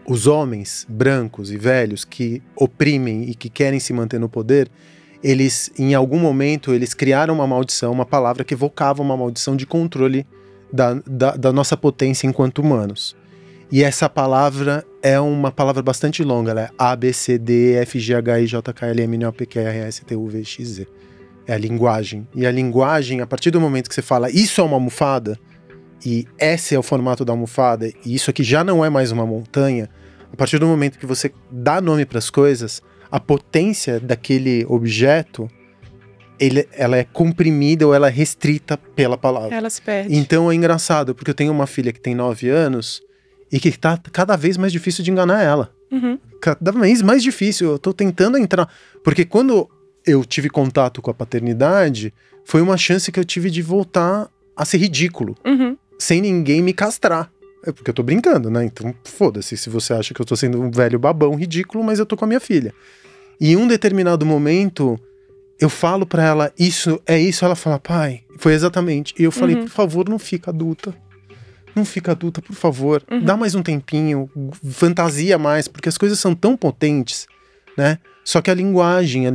os homens brancos e velhos que oprimem e que querem se manter no poder, eles, em algum momento, eles criaram uma maldição, uma palavra que evocava uma maldição de controle da nossa potência enquanto humanos. E essa palavra é uma palavra bastante longa, ela é A, B, C, D, F, G, H, I, J, K, L, M, N, O, P, Q, R, S, T, U, V, X, Z. É a linguagem. E a linguagem, a partir do momento que você fala, isso é uma almofada, e esse é o formato da almofada, e isso aqui já não é mais uma montanha, a partir do momento que você dá nome para as coisas, a potência daquele objeto, ela é comprimida ou ela é restrita pela palavra. Ela se perde. Então é engraçado, porque eu tenho uma filha que tem 9 anos e que tá cada vez mais difícil de enganar ela. Uhum. Cada vez mais difícil. Eu tô tentando entrar. Porque quando eu tive contato com a paternidade, foi uma chance que eu tive de voltar a ser ridículo. Uhum. Sem ninguém me castrar. É porque eu tô brincando, né? Então, foda-se se você acha que eu tô sendo um velho babão ridículo, mas eu tô com a minha filha. E em um determinado momento, eu falo pra ela, isso, ela fala, pai, foi exatamente. E eu falei, por favor, não fica adulta. Não fica adulta, por favor. Dá mais um tempinho, fantasia mais, porque as coisas são tão potentes, né? Só que a linguagem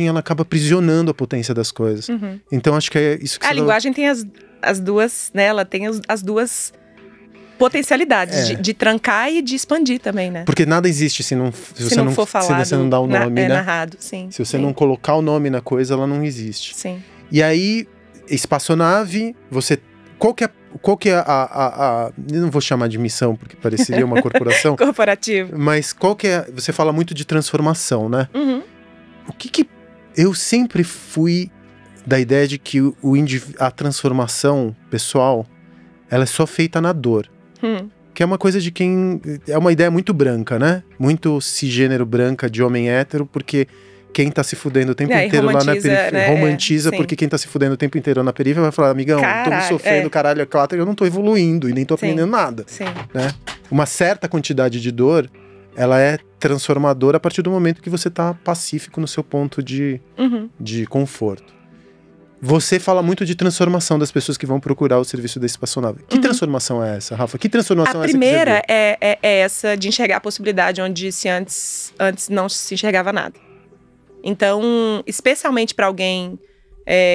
ela acaba aprisionando a potência das coisas. Então acho que é isso que a linguagem tem as duas, né? Ela tem as duas potencialidades de trancar e de expandir também, né? Porque nada existe se você não for falado, se você não dá o nome, né? Narrado, sim. Se você não colocar o nome na coisa, ela não existe. Sim. E aí, espaçonave, você... Qual que é a... Eu não vou chamar de missão, porque pareceria uma corporação. Corporativo. Mas qual que é... Você fala muito de transformação, né? O que eu sempre fui da ideia de que a transformação pessoal, ela é só feita na dor. Que é uma coisa de quem... É uma ideia muito branca, né? Muito cisgênero branca de homem hétero, porque quem tá se fudendo o tempo inteiro lá na periferia... Né? Romantiza, porque quem tá se fudendo o tempo inteiro na periferia vai falar, amigão, tô me sofrendo, caralho, eu não tô evoluindo e nem tô aprendendo nada. Né? Uma certa quantidade de dor, ela é transformadora a partir do momento que você tá pacífico no seu ponto de conforto. Você fala muito de transformação das pessoas que vão procurar o serviço da espaçonave. Que transformação é essa, Rafa? Que transformação é essa? A primeira é essa de enxergar a possibilidade onde antes não se enxergava nada. Então, especialmente para alguém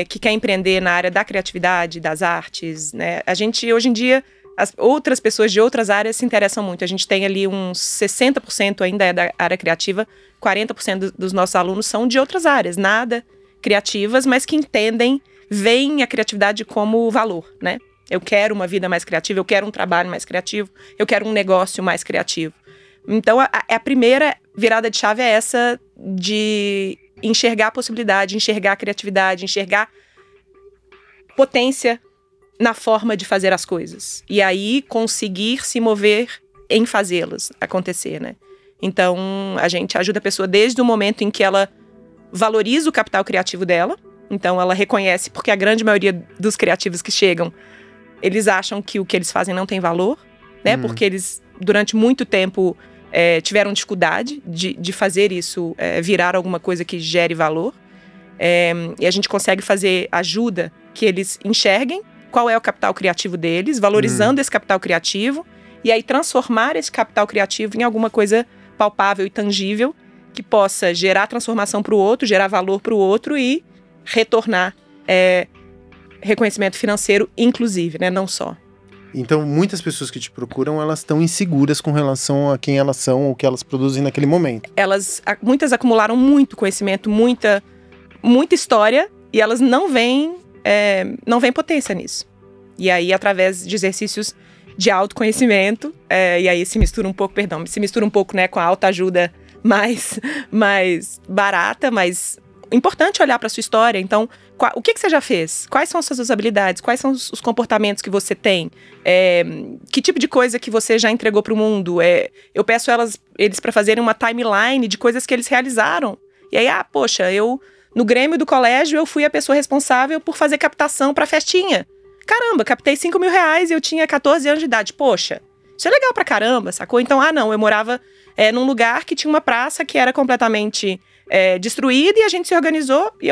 que quer empreender na área da criatividade, das artes, né? A gente, hoje em dia, as outras pessoas de outras áreas se interessam muito. A gente tem ali uns 60% ainda é da área criativa, 40% dos nossos alunos são de outras áreas, nada criativas, mas que veem a criatividade como valor, né? Eu quero uma vida mais criativa, eu quero um trabalho mais criativo, eu quero um negócio mais criativo. Então, a primeira virada de chave é essa de enxergar a possibilidade, enxergar a criatividade, enxergar potência na forma de fazer as coisas. E aí, conseguir se mover em fazê-las acontecer, né? Então, a gente ajuda a pessoa desde o momento em que ela valoriza o capital criativo dela. Então, ela reconhece, porque a grande maioria dos criativos que chegam, eles acham que o que eles fazem não tem valor, né? Porque eles, durante muito tempo, tiveram dificuldade de fazer isso virar alguma coisa que gere valor. E a gente consegue fazer ajuda que eles enxerguem qual é o capital criativo deles, valorizando esse capital criativo, e aí transformar esse capital criativo em alguma coisa palpável e tangível, que possa gerar transformação para o outro, gerar valor para o outro e retornar reconhecimento financeiro, inclusive, né? Não só. Então, muitas pessoas que te procuram, elas estão inseguras com relação a quem elas são ou o que elas produzem naquele momento. Muitas acumularam muito conhecimento, muita história, e elas não veem potência nisso. E aí, através de exercícios de autoconhecimento, e aí se mistura um pouco, né, com a autoajuda mais barata, mas importante olhar para a sua história. Então, o que você já fez? Quais são as suas habilidades? Quais são os comportamentos que você tem? Que tipo de coisa que você já entregou para o mundo? Eu peço eles para fazerem uma timeline de coisas que eles realizaram. E aí, poxa, eu No Grêmio do colégio, eu fui a pessoa responsável por fazer captação pra festinha. Caramba, captei 5 mil reais e eu tinha 14 anos de idade. Poxa, isso é legal pra caramba, sacou? Então, não, eu morava num lugar que tinha uma praça que era completamente destruída e a gente se organizou e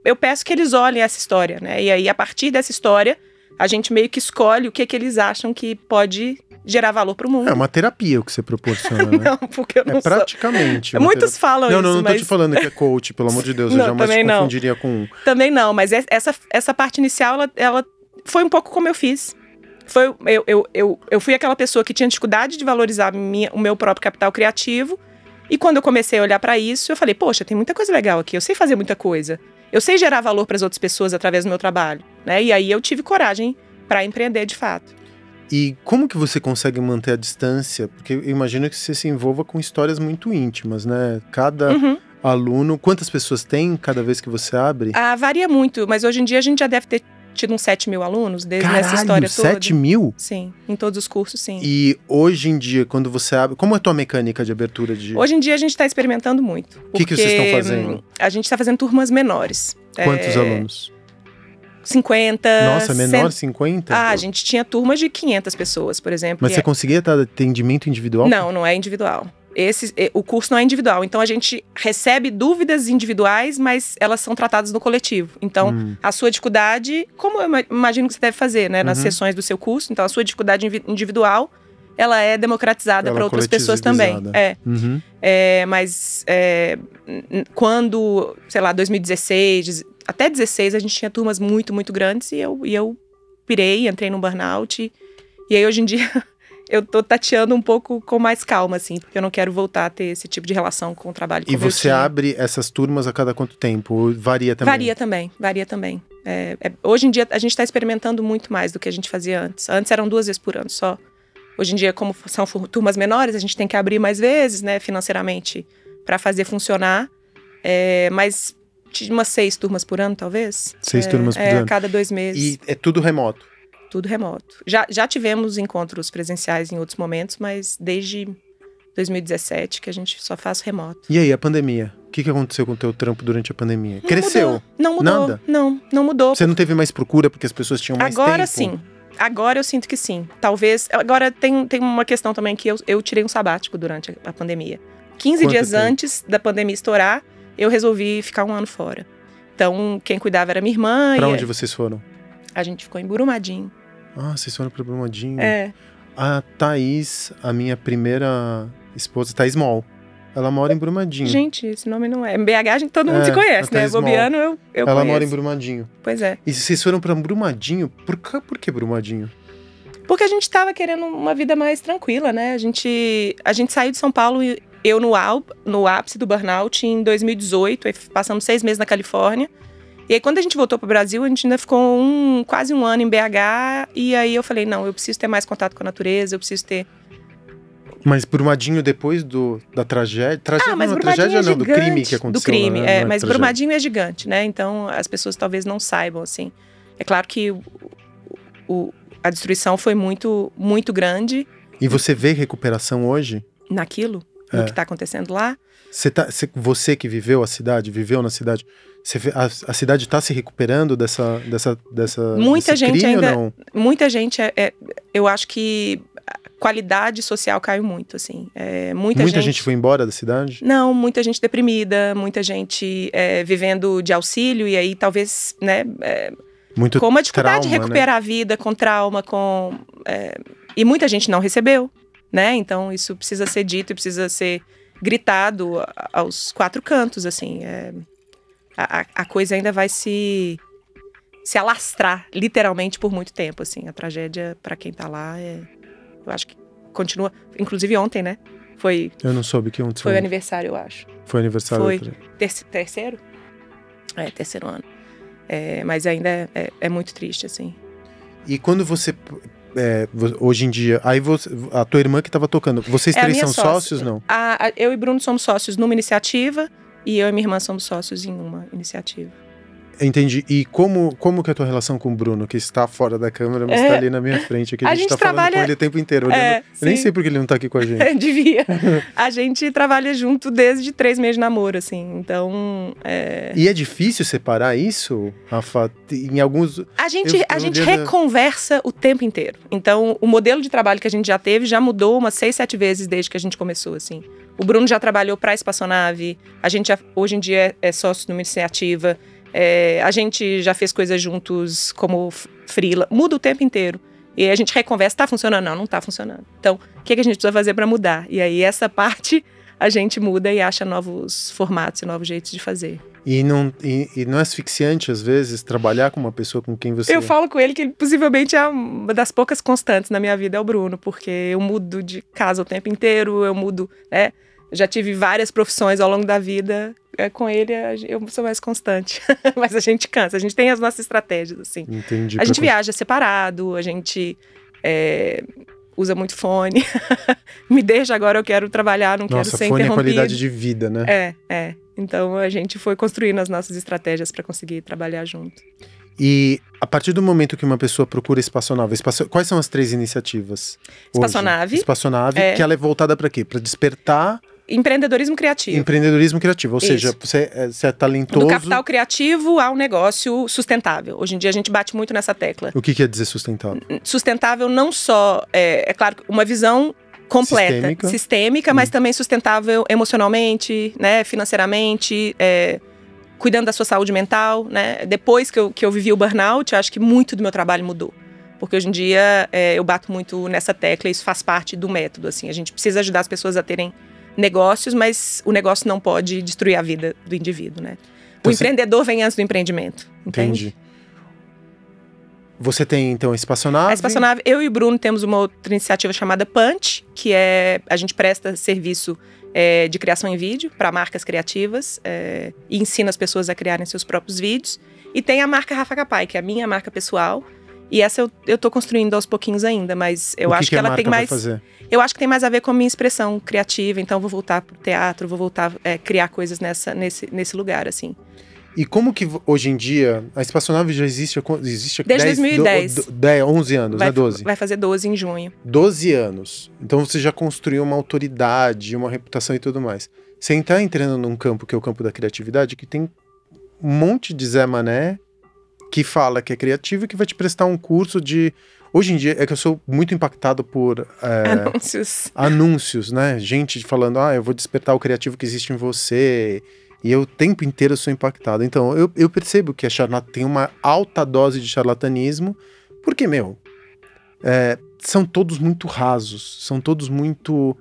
eu peço que eles olhem essa história, né? E aí, a partir dessa história, a gente meio que escolhe o que eles acham que pode gerar valor pro mundo. É uma terapia o que você proporciona, né? Não, porque eu não sou. Praticamente. Muitos falam isso, não tô te falando que é coach, pelo amor de Deus. Eu jamais te confundiria com... Também não, mas essa parte inicial, ela foi um pouco como eu fiz. Eu fui aquela pessoa que tinha dificuldade de valorizar o meu próprio capital criativo. E quando eu comecei a olhar pra isso, eu falei, poxa, tem muita coisa legal aqui. Eu sei fazer muita coisa. Eu sei gerar valor para as outras pessoas através do meu trabalho, né? E aí eu tive coragem para empreender de fato. E como que você consegue manter a distância? Porque eu imagino que você se envolva com histórias muito íntimas, né? Cada aluno... Quantas pessoas tem cada vez que você abre? Varia muito, mas hoje em dia a gente já deve ter tido uns 7 mil alunos nessa história toda. 7 mil? Sim, em todos os cursos, sim. E hoje em dia, quando você abre... Como é a tua mecânica de abertura de... Hoje em dia a gente está experimentando muito. O que vocês estão fazendo? A gente está fazendo turmas menores. Quantos alunos? 50. Nossa, menor 50? A gente tinha turmas de 500 pessoas, por exemplo. Mas você conseguia dar atendimento individual? Não, não é individual. O curso não é individual. Então, a gente recebe dúvidas individuais, mas elas são tratadas no coletivo. Então, a sua dificuldade, como eu imagino que você deve fazer, né? Nas sessões do seu curso. Então, a sua dificuldade individual, ela é democratizada para outras pessoas também. Mas quando, sei lá, 2016... Até 16 a gente tinha turmas muito, muito grandes e eu pirei, entrei num burnout. E aí hoje em dia eu tô tateando um pouco com mais calma, assim, porque eu não quero voltar a ter esse tipo de relação com o trabalho. E você abre essas turmas a cada quanto tempo? Ou varia também? Varia também. Hoje em dia a gente está experimentando muito mais do que a gente fazia antes. Antes eram 2 vezes por ano só. Hoje em dia, como são turmas menores, a gente tem que abrir mais vezes, né, financeiramente, para fazer funcionar. Mas umas 6 turmas por ano, talvez. 6 turmas por ano. A cada 2 meses. E é tudo remoto? Tudo remoto. Já tivemos encontros presenciais em outros momentos, mas desde 2017 que a gente só faz remoto. E aí, a pandemia? O que aconteceu com o teu trampo durante a pandemia? Cresceu? Não mudou. Nada? Não mudou. Você não teve mais procura porque as pessoas tinham mais tempo? Agora sim. Agora eu sinto que sim. Talvez... Agora tem uma questão também que eu tirei um sabático durante a pandemia. 15 dias antes da pandemia estourar, eu resolvi ficar 1 ano fora. Então, quem cuidava era minha irmã. Pra onde vocês foram? A gente ficou em Brumadinho. Vocês foram pra Brumadinho? A Thaís, a minha primeira esposa, Thaís Moll. Ela mora em Brumadinho. Gente, esse nome não é. Em BH todo mundo se conhece, né? Bobiano eu conheço. Ela mora em Brumadinho. Pois é. E vocês foram pra Brumadinho? Por que Brumadinho? Porque a gente tava querendo uma vida mais tranquila, né? A gente saiu de São Paulo, eu no ápice do burnout em 2018, aí passamos 6 meses na Califórnia. E aí quando a gente voltou pro Brasil, a gente ainda ficou quase um ano em BH. E aí eu falei, não, eu preciso ter mais contato com a natureza, eu preciso ter... Mas Brumadinho depois da tragédia... Mas não, tragédia do crime que aconteceu. Do crime, né? Mas Brumadinho é gigante, né? Então as pessoas talvez não saibam, assim. É claro que a destruição foi muito, muito grande. E você vê recuperação hoje? Naquilo? No que está acontecendo lá? Você que viveu na cidade, a cidade está se recuperando dessa muita gente crime, ainda, ou não? Muita gente, eu acho que a qualidade social caiu muito, assim. Muita gente foi embora da cidade? Não, muita gente deprimida, muita gente vivendo de auxílio, e aí talvez, né, muito com uma dificuldade de trauma, recuperar né? a vida, com trauma, e muita gente não recebeu, né? Então isso precisa ser dito e precisa ser gritado aos 4 cantos, assim. A coisa ainda vai se alastrar, literalmente, por muito tempo, assim. A tragédia, para quem tá lá, eu acho que continua. Inclusive ontem, né? Eu não soube que ontem foi o aniversário, eu acho. Foi aniversário? Foi. Terceiro? Terceiro ano. Mas ainda é muito triste, assim. E quando você... hoje em dia, aí a tua irmã que estava tocando, vocês 3 são sócios, não? Eu e Bruno somos sócios numa iniciativa e eu e minha irmã somos sócios em uma iniciativa. Entendi. E como que é a tua relação com o Bruno, que está fora da câmera, mas está ali na minha frente, aqui a gente tá falando com ele o tempo inteiro. Eu nem sei porque ele não tá aqui com a gente. Devia. A gente trabalha junto desde 3 meses de namoro, assim, então... E é difícil separar isso, Rafa? Em alguns... A gente reconversa o tempo inteiro. Então, o modelo de trabalho que a gente já teve já mudou umas 6, 7 vezes desde que a gente começou, assim. O Bruno já trabalhou para a Espaçonave, a gente hoje em dia é sócio numa iniciativa, a gente já fez coisas juntos como freela, muda o tempo inteiro. E a gente reconversa, tá funcionando? Não tá funcionando. Então, o que a gente precisa fazer para mudar? E aí, essa parte, a gente muda e acha novos formatos e novos jeitos de fazer. E não é asfixiante, às vezes, trabalhar com uma pessoa com quem você... Eu falo com ele que ele possivelmente é uma das poucas constantes na minha vida, é o Bruno, porque eu mudo de casa o tempo inteiro, eu mudo, né? Já tive várias profissões ao longo da vida, com ele eu sou mais constante. Mas a gente cansa, a gente tem as nossas estratégias, assim. Entendi. A gente viaja separado, a gente usa muito fone. Me deixa agora, eu quero trabalhar, não quero ser interrompido. Nossa, fone é qualidade de vida, né? Então a gente foi construindo as nossas estratégias para conseguir trabalhar junto. E a partir do momento que uma pessoa procura Espaçonave, quais são as 3 iniciativas? Espaçonave. Espaçonave, que ela é voltada para quê? Para despertar... Empreendedorismo criativo. Empreendedorismo criativo, ou seja, você é talentoso... Do capital criativo ao negócio sustentável. Hoje em dia a gente bate muito nessa tecla. O que quer dizer sustentável? Sustentável não só, é claro, uma visão completa, sistêmica, mas também sustentável emocionalmente, né, financeiramente, cuidando da sua saúde mental, né? Depois que eu vivi o burnout, eu acho que muito do meu trabalho mudou. Porque hoje em dia eu bato muito nessa tecla e isso faz parte do método, assim. A gente precisa ajudar as pessoas a terem negócios, mas o negócio não pode destruir a vida do indivíduo, né? Então, o empreendedor vem antes do empreendimento. Entendi. Você tem, então, a Espaçonave? A Espaçonave, eu e o Bruno temos uma outra iniciativa chamada Punch, que a gente presta serviço de criação em vídeo para marcas criativas e ensina as pessoas a criarem seus próprios vídeos. E tem a marca Rafa Capai, que é a minha marca pessoal. E essa eu tô construindo aos pouquinhos ainda, mas eu acho que ela tem mais... Eu acho que tem mais a ver com a minha expressão criativa, então vou voltar pro teatro, vou voltar a criar coisas nesse lugar, assim. E como que hoje em dia, a Espaçonave já existe desde 2010. 11 anos, né? 12? Vai fazer 12 em junho. 12 anos. Então você já construiu uma autoridade, uma reputação e tudo mais. Você está entrando num campo que é o campo da criatividade, que tem um monte de Zé Mané que fala que é criativo e que vai te prestar um curso de... Hoje em dia, é que eu sou muito impactado por... Anúncios, né? Gente falando, eu vou despertar o criativo que existe em você. E eu o tempo inteiro sou impactado. Então, eu percebo que tem uma alta dose de charlatanismo, porque, são todos muito rasos, são todos muito...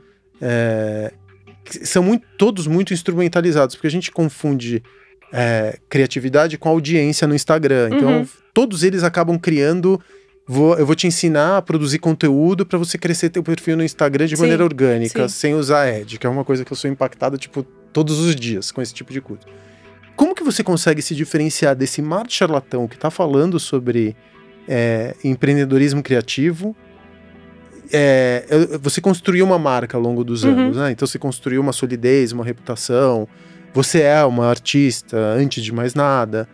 todos muito instrumentalizados, porque a gente confunde criatividade com audiência no Instagram. Então, todos eles acabam criando... Eu vou te ensinar a produzir conteúdo para você crescer teu perfil no Instagram de maneira orgânica, sem usar ad, que é uma coisa que eu sou impactado, todos os dias com esse tipo de coisa. Como que você consegue se diferenciar desse mar de charlatão que tá falando sobre empreendedorismo criativo? Você construiu uma marca ao longo dos anos, né? Então você construiu uma solidez, uma reputação. Você é uma artista, antes de mais nada.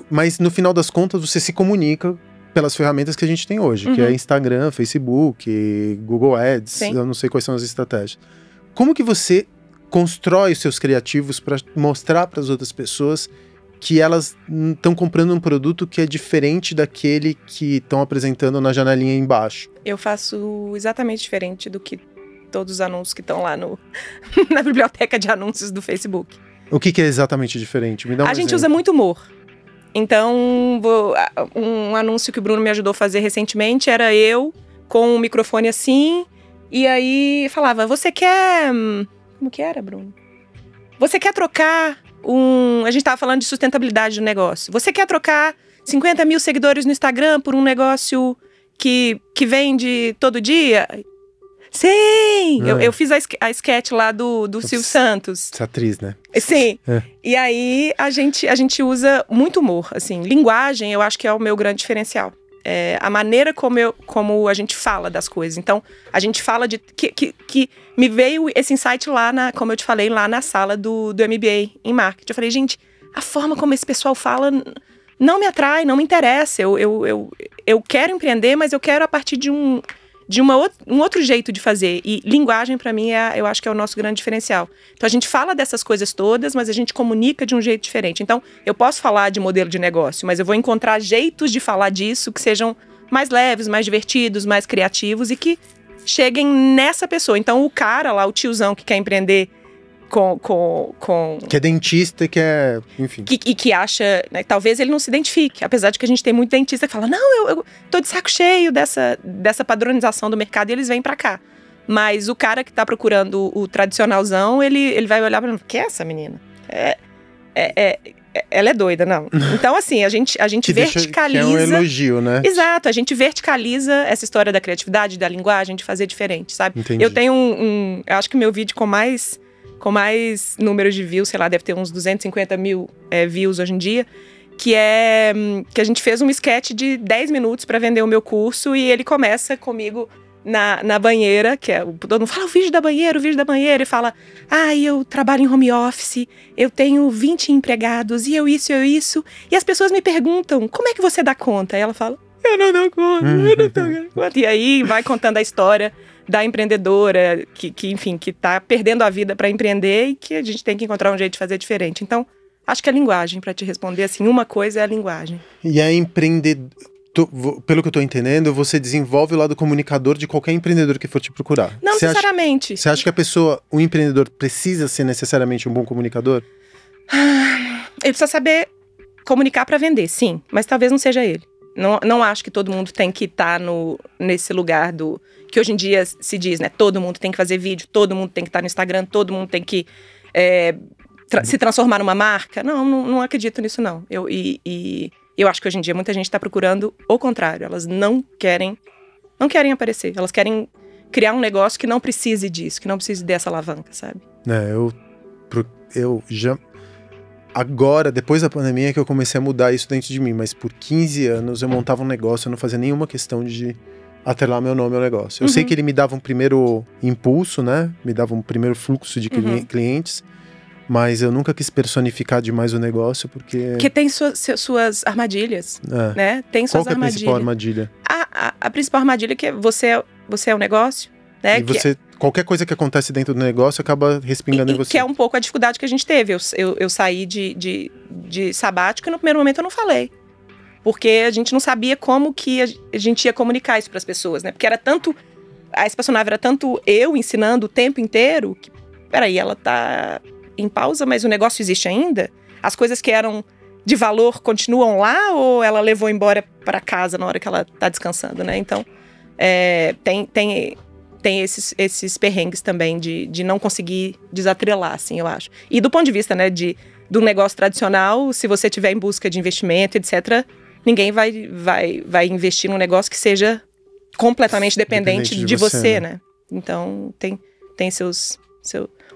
Mas no final das contas você se comunica pelas ferramentas que a gente tem hoje, que é Instagram, Facebook, Google Ads, eu não sei quais são as estratégias. Como que você constrói os seus criativos para mostrar para as outras pessoas que elas estão comprando um produto que é diferente daquele que estão apresentando na janelinha embaixo? Eu faço exatamente diferente do que todos os anúncios que estão lá na biblioteca de anúncios do Facebook. O que é exatamente diferente? Me dá um exemplo. A gente usa muito humor. Então, um anúncio que o Bruno me ajudou a fazer recentemente era eu com um microfone assim, e aí falava, você quer... Como que era, Bruno? Você quer trocar a gente tava falando de sustentabilidade do negócio. Você quer trocar 50 mil seguidores no Instagram por um negócio que vende todo dia? Sim! Eu fiz a sketch lá do Silvio Santos. Essa atriz, né? Sim. E aí a gente usa muito humor, assim. Linguagem, eu acho que é o meu grande diferencial. A maneira como a gente fala das coisas. Então, a gente fala de... Que me veio esse insight lá, como eu te falei, lá na sala do MBA em marketing. Eu falei, gente, a forma como esse pessoal fala não me atrai, não me interessa. Eu quero empreender, mas eu quero a partir de um outro jeito de fazer. E linguagem, para mim, eu acho que é o nosso grande diferencial. Então, a gente fala dessas coisas todas, mas a gente comunica de um jeito diferente. Então, eu posso falar de modelo de negócio, mas eu vou encontrar jeitos de falar disso que sejam mais leves, mais divertidos, mais criativos e que cheguem nessa pessoa. Então, o cara lá, o tiozão que quer empreender que é dentista e que é, enfim. Que acha, né, talvez ele não se identifique, apesar de que a gente tem muito dentista que fala, não, eu tô de saco cheio dessa padronização do mercado e eles vêm pra cá. Mas o cara que tá procurando o tradicionalzão, ele vai olhar pra mim, que é essa menina? Ela é doida, não. Então, assim, a gente verticaliza... Que é um elogio, né? Exato, a gente verticaliza essa história da criatividade, da linguagem, de fazer diferente, sabe? Entendi. Eu tenho eu acho que meu vídeo com mais números de views, sei lá, deve ter uns 250 mil views hoje em dia, que a gente fez um sketch de 10 minutos para vender o meu curso e ele começa comigo na banheira, que todo mundo fala o vídeo da banheira, e fala, eu trabalho em home office, eu tenho 20 empregados, e eu isso, e as pessoas me perguntam, como é que você dá conta? E ela fala, eu não dou conta, eu não dou conta. E aí vai contando a história da empreendedora enfim, que tá perdendo a vida para empreender e que a gente tem que encontrar um jeito de fazer diferente. Então, acho que a linguagem, para te responder assim, uma coisa é a linguagem. E a pelo que eu tô entendendo, você desenvolve o lado comunicador de qualquer empreendedor que for te procurar. Não necessariamente. Você acha que o empreendedor precisa ser necessariamente um bom comunicador? Ele precisa saber comunicar para vender, sim, mas talvez não seja ele. Não acho que todo mundo tem que estar nesse lugar que hoje em dia se diz, né? Todo mundo tem que fazer vídeo, todo mundo tem que estar no Instagram, todo mundo tem que se transformar numa marca. Não acredito nisso, não. Eu acho que hoje em dia muita gente está procurando o contrário. Elas não querem aparecer. Elas querem criar um negócio que não precise disso, que não precise dessa alavanca, sabe? Eu já... Agora, depois da pandemia, que eu comecei a mudar isso dentro de mim. Mas por 15 anos eu montava um negócio, eu não fazia nenhuma questão de atrelar meu nome ao negócio. Eu sei que ele me dava um primeiro impulso, né? Me dava um primeiro fluxo de clientes. Mas eu nunca quis personificar demais o negócio, porque... Porque tem suas armadilhas, né? Tem suas armadilhas. Qual que é a principal armadilha? A principal armadilha é que você é o negócio, né? E qualquer coisa que acontece dentro do negócio acaba respingando em você. Que é um pouco a dificuldade que a gente teve. Eu saí de sabático e no primeiro momento eu não falei. Porque a gente não sabia como que a gente ia comunicar isso para as pessoas, né? Porque era tanto... A espaçonave era tanto eu ensinando o tempo inteiro que... Peraí, ela tá em pausa, mas o negócio existe ainda? As coisas que eram de valor continuam lá ou ela levou embora para casa na hora que ela tá descansando, né? Então, tem esses perrengues também de não conseguir desatrelar, assim, eu acho. E do ponto de vista, né, do negócio tradicional, se você tiver em busca de investimento, etc., ninguém vai investir num negócio que seja completamente dependente de você, né? Então, tem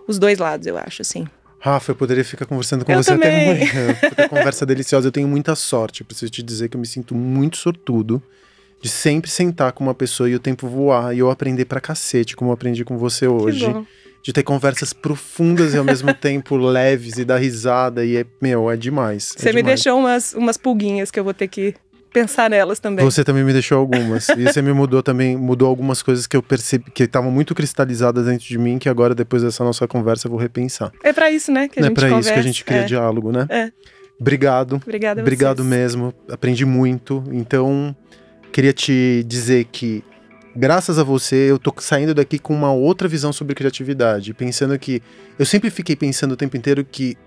os dois lados, eu acho, assim. Rafa, eu poderia ficar conversando com você até amanhã. Porque conversa deliciosa. Eu tenho muita sorte. Eu preciso te dizer que eu me sinto muito sortudo de sempre sentar com uma pessoa e o tempo voar e eu aprender pra cacete, como eu aprendi com você hoje. De ter conversas profundas e ao mesmo tempo leves e dar risada. E é demais. Você me deixou umas pulguinhas que eu vou ter que pensar nelas também. Você também me deixou algumas. E você me mudou algumas coisas que eu percebi, que estavam muito cristalizadas dentro de mim, que agora, depois dessa nossa conversa, eu vou repensar. É pra isso, né, que a gente conversa. É pra isso que a gente cria diálogo, né? Obrigado. Obrigado mesmo. Aprendi muito. Então, queria te dizer que, graças a você, eu tô saindo daqui com uma outra visão sobre criatividade. Pensando que... Eu sempre fiquei pensando o tempo inteiro que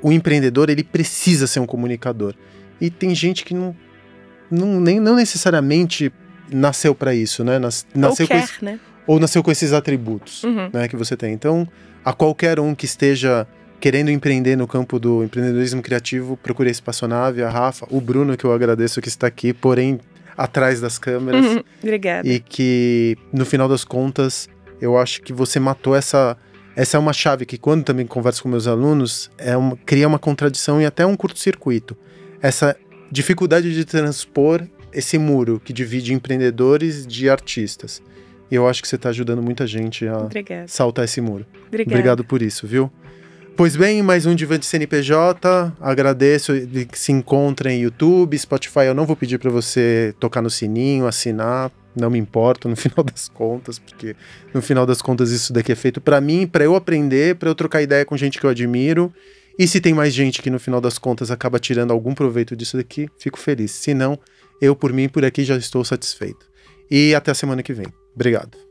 o empreendedor, ele precisa ser um comunicador. E tem gente que não necessariamente nasceu para isso, né? Né? Ou nasceu com esses atributos, né, que você tem. Então, a qualquer um que esteja querendo empreender no campo do empreendedorismo criativo, procure a Espaçonave, a Rafa, o Bruno, que eu agradeço que está aqui, porém atrás das câmeras. Obrigada. E que, no final das contas, eu acho que você matou essa é uma chave que, quando também converso com meus alunos, cria uma contradição e até um curto-circuito. Essa dificuldade de transpor esse muro que divide empreendedores de artistas. E eu acho que você está ajudando muita gente a saltar esse muro. Obrigado por isso, viu? Pois bem, mais um Divan de CNPJ. Agradeço que se encontrem em YouTube, Spotify. Eu não vou pedir para você tocar no sininho, assinar. Não me importo no final das contas, porque no final das contas isso daqui é feito para mim, para eu aprender, para eu trocar ideia com gente que eu admiro. E se tem mais gente que no final das contas acaba tirando algum proveito disso daqui, fico feliz. Se não, eu por mim, por aqui já estou satisfeito. E até a semana que vem. Obrigado.